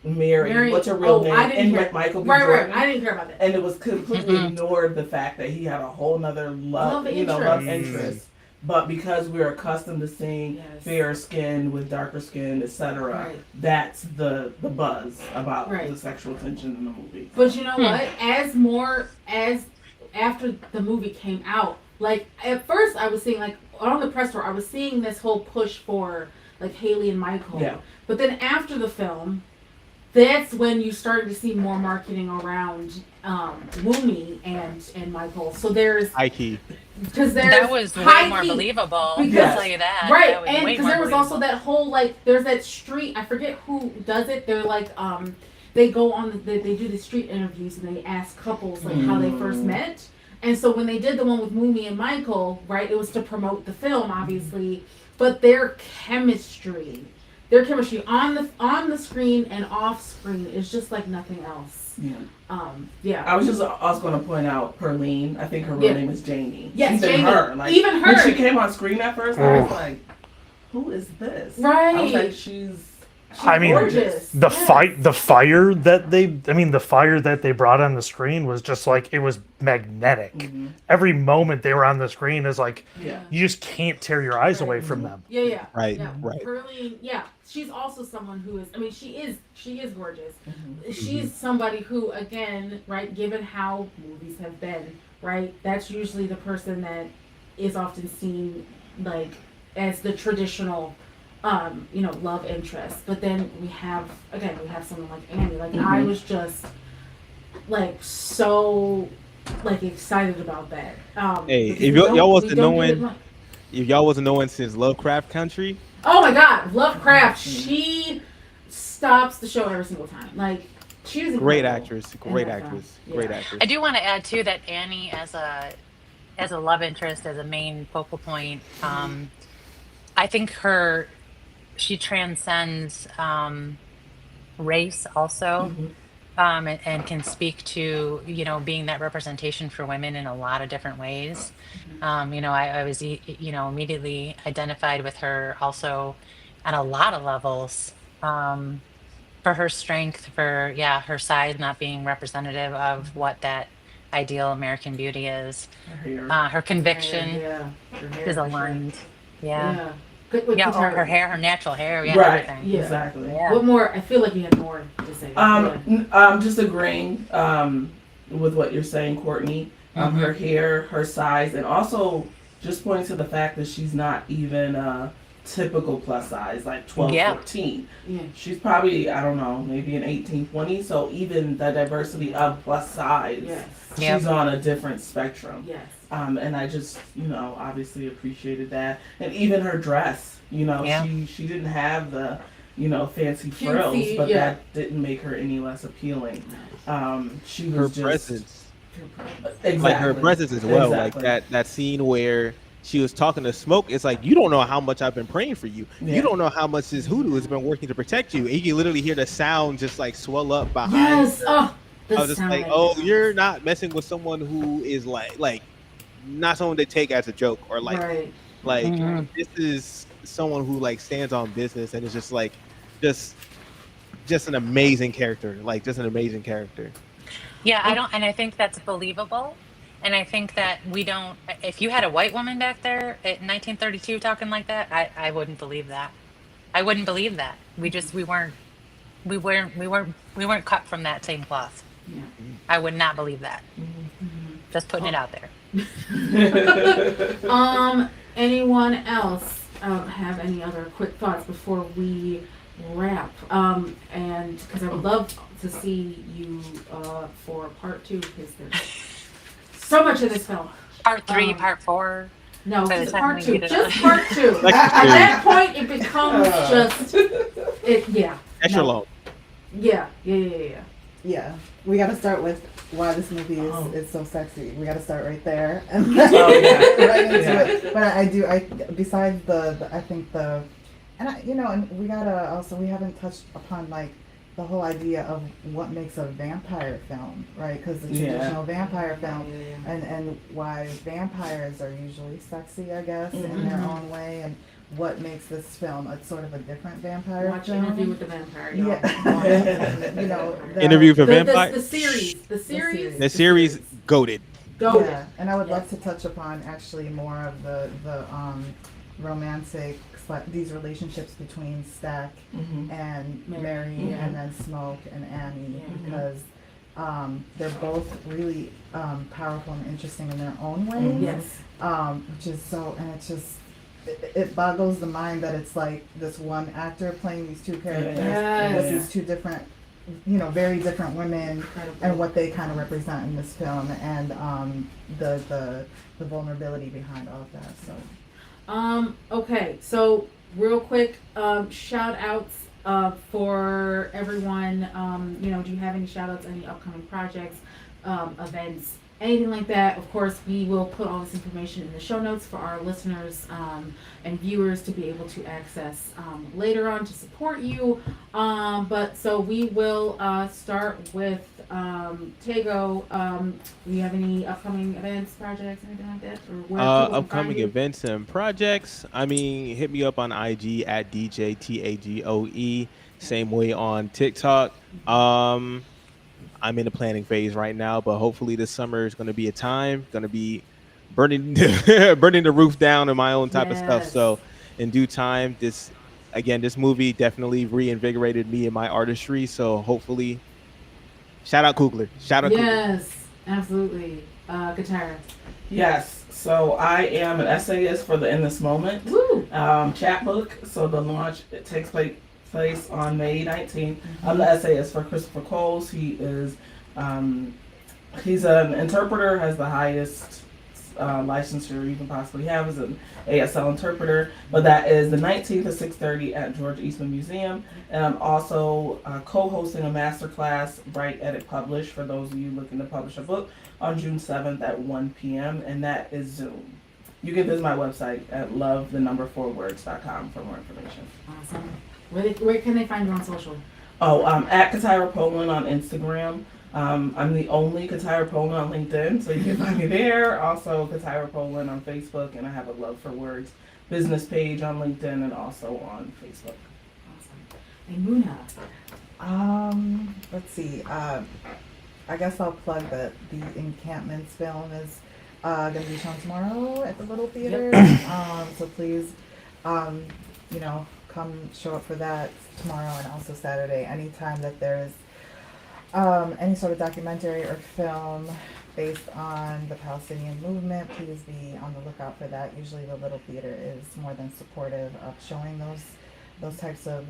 Mary, Mary- what's her real oh, name, I didn't and hear- Michael B. Right. Jordan. I didn't care about that. And it was completely Mm-mm. ignored the fact that he had a whole nother love Love interest. But because we're accustomed to seeing Yes. fair skin with darker skin, etc., Right. that's the buzz about Right. the sexual tension in the movie. But you know what? As after the movie came out, like at first I was seeing like on the press tour, I was seeing this whole push for like Haley and Michael. Yeah. But then after the film, that's when you started to see more marketing around Woomy and Michael. So there's High key. because there's That was way high more key- believable. because- I'll tell you that. Right, That was and way because more there was also believable. that whole like there's that street. I forget who does it. They're like they go on they do the street interviews and they ask couples like how they first met. And so when they did the one with Moomy and Michael, right, it was to promote the film, obviously, but their chemistry on the screen and off screen is just like nothing else. Yeah. Yeah. I was just also going to point out Perlene. I think her real Yeah. name is Jamie. Yes, even Jamie. her. Like, Even when her. she came on screen at first, I was like, "Who is this?" Right. I was like, "She's I mean, gorgeous. the Yes. the fire that they brought on the screen was just like it was magnetic. Mhm. Every moment they were on the screen is like Yeah. you just can't tear your eyes away from them. Yeah. Right, Yeah. right. Pearline, yeah. She's also someone who is. I mean, she is gorgeous. Mhm. She's somebody who, again, right, given how movies have been, right, that's usually the person that is often seen like as the traditional, love interest. But then we have someone like Annie. Like I was just like so like excited about that. Hey, because if we y'all don't- wasn't we don't knowing- get it much. If y'all wasn't knowing since Lovecraft Country, Oh my God, Lovecraft. She stops the show every single time. Like She is Great incredible actress. in Great that film. actress. Yeah. Great actress. I do want to add too that Annie as a love interest, as a main focal point, I think she transcends race also. Mhm. And can speak to, being that representation for women in a lot of different ways. I was immediately identified with her also on a lot of levels, for her strength, for her size not being representative of what that ideal American beauty is. Her hair. Her conviction Yeah. Her hair, is for sure. aligned. Yeah. Yeah. Good with Yeah, guitar. her hair, her natural hair, Right. everything. Yeah. Exactly. Yeah. What more? I feel like you had more to say. Just agreeing with what you're saying, Courtney. Her hair, her size, and also just pointing to the fact that she's not even typical plus size, like 12, Yeah. 14. Yeah. She's probably, I don't know, maybe an 18, 20. So even the diversity of plus size, Yes. Yep. she's on a different spectrum. Yes. And I just, obviously appreciated that. And even her dress, Yeah. she didn't have the, fancy Cutesy, frills, but yeah. that didn't make her any less appealing. She was Her just presence. exactly. Like her presence as well. Exactly. Like that scene where she was talking to Smoke. It's like, you don't know how much I've been praying for you. Yeah. You don't know how much this hoodoo has been working to protect you. And you can literally hear the sound just like swell up behind. Yes. Oh. The I was just sound like, of oh, it. you're not messing with someone who is like not someone to take as a joke or Right. Mhm. this is someone who like stands on business and is just like just an amazing character. Like just an amazing character. Yeah, I think that's believable. And I think that we don't, if you had a white woman back there in 1932 talking like that, I wouldn't believe that. I wouldn't believe that. We weren't cut from that same cloth. Yeah. I would not believe that. Just putting it out there. Anyone else have any other quick thoughts before we wrap? And because I would love to see you for part 2, because there's so much of this film. Part 3, Um, part 4. No, By the just time part we 2. get it Just out. part 2. Like At two. that point, it becomes just it. Yeah. Extra No. long. Yeah. Yeah, we got to start with why this movie Oh. is so sexy. We got to start right there, and Oh, yeah. right into Yeah. it. But I besides I think and we gotta also, we haven't touched upon like the whole idea of what makes a vampire film, right? Because the Yeah. traditional vampire film, and why vampires are usually sexy, I guess, in their own way, and what makes this film a sort of a different vampire Watch film. Interview with the Vampire. y'all. Yeah, the- Interview for The Vampire. series. The series. The series goated. Go. Yeah, and I would love Yes. to touch upon actually more of the romantic these relationships between Stack and Mary, Yeah. and then Smoke and Annie, Yeah. because they're both really powerful and interesting in their own ways. Yes. Which is so, and it's just it boggles the mind that it's like this one actor playing these two characters, Yes. with these two different, very different women, Incredible. and what they kind of represent in this film, and the vulnerability behind all of that. So Okay, so real quick, shout outs for everyone. Do you have any shout outs, any upcoming projects, events, anything like that? Of course, we will put all this information in the show notes for our listeners and viewers to be able to access later on to support you. But so we will start with Tego. Do you have any upcoming events, projects, anything like that? Or where people can Upcoming find you? events and projects. I mean, hit me up on IG at DJTAGOE. Same way on TikTok. I'm in the planning phase right now, but hopefully this summer is going to be a time. Going to be burning burning the roof down and my own type of stuff. Yes. So in due time, this movie definitely reinvigorated me in my artistry. So hopefully, shout out Kugler. Shout out Kugler. Yes, absolutely. Katara. Yes. So I am an essayist for the In This Moment Woo! chapbook. So the launch takes place on May 19th. I'm the essayist for Christopher Coles. He is he's an interpreter, has the highest licensure you can possibly have as an ASL interpreter. But that is the 19th at 6:30 at George Eastman Museum. And I'm also co-hosting a masterclass, Write, Edit, Publish, for those of you looking to publish a book on June 7th at 1 p.m. And that is Zoom. You can visit my website at love4words.com for more information. Awesome. Where can they find you on social? Oh, at Katira Poland on Instagram. I'm the only Katira Poland on LinkedIn, so you can find me there. Also, Katira Poland on Facebook, and I have a Love for Words business page on LinkedIn and also on Facebook. Awesome. And Muna. Let's see. I guess I'll plug that the Encampments film is going to be shown tomorrow at the Little Theater. So please, come show up for that tomorrow and also Saturday. Anytime that there is any sort of documentary or film based on the Palestinian movement, please be on the lookout for that. Usually the Little Theater is more than supportive of showing those types of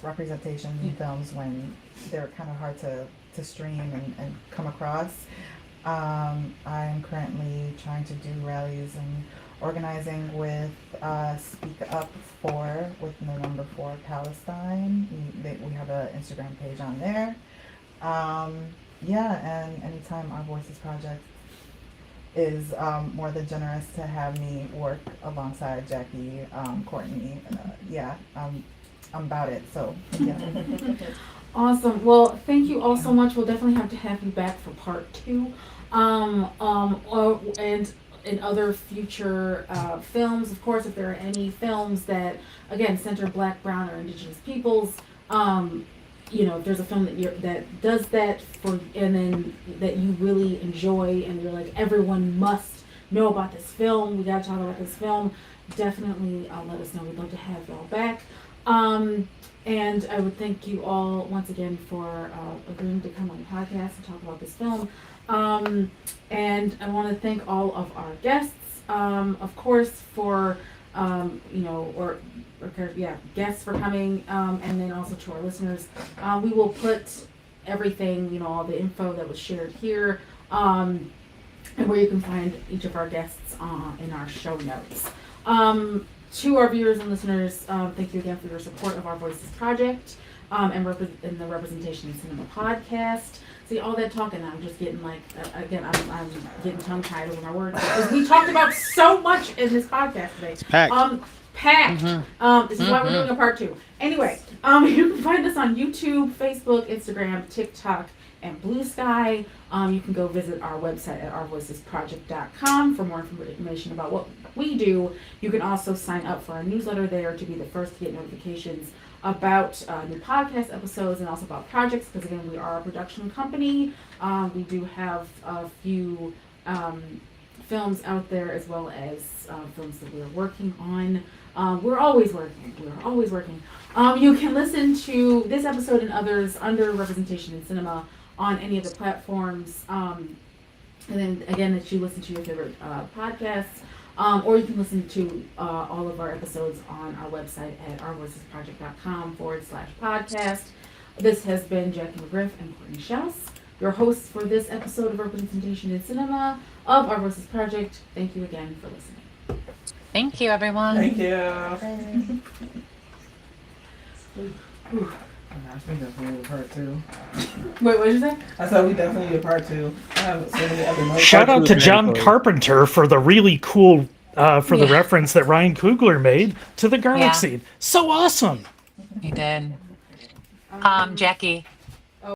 representations in films when they're kind of hard to stream and come across. I am currently trying to do rallies and organizing with Speak Up For with the number 4 Palestine. We have an Instagram page on there. And anytime Our Voices Project is more than generous to have me work alongside Jackie, Courtney. I'm about it. So yeah. Awesome. Well, thank you all so much. We'll definitely have you back for part 2. And in other future films, of course, if there are any films that, again, center Black, Brown, or Indigenous peoples, if there's a film that does that and then that you really enjoy, and you're like, everyone must know about this film, we got to talk about this film, definitely let us know. We'd love to have y'all back. And I would thank you all once again for agreeing to come on the podcast and talk about this film. And I want to thank all of our guests, of course, for guests for coming, and then also to our listeners. We will put everything, all the info that was shared here, and where you can find each of our guests in our show notes. To our viewers and listeners, thank you again for your support of Our Voices Project and the Representation in Cinema podcast. See, all that talking, I'm just getting I'm getting tongue-tied over my words. Because we talked about so much in this podcast today. It's packed. Packed. This is why we're doing a part 2. Anyway, you can find us on YouTube, Facebook, Instagram, TikTok, and Blue Sky. You can go visit our website at ourvoicesproject.com for more information about what we do. You can also sign up for our newsletter there to be the first to get notifications about new podcast episodes and also about projects, because again, we are a production company. We do have a few films out there, as well as films that we're working on. We're always working. You can listen to this episode and others under Representation in Cinema on any of the platforms. And then again, that you listen to your favorite podcasts. Or you can listen to all of our episodes on our website at ourvoicesproject.com/podcast. This has been Jackie McGriff and Courtney Schaus, your hosts for this episode of Representation in Cinema of Our Voices Project. Thank you again for listening. Thank you, everyone. Thank you. I think definitely need a part 2. Wait, what did you say? I said we definitely need a part 2. I have so many other notes. Shout out to Very John cool. Carpenter for the really cool the reference that Ryan Coogler made to the garlic Yeah. seed. So awesome. You did. Jackie,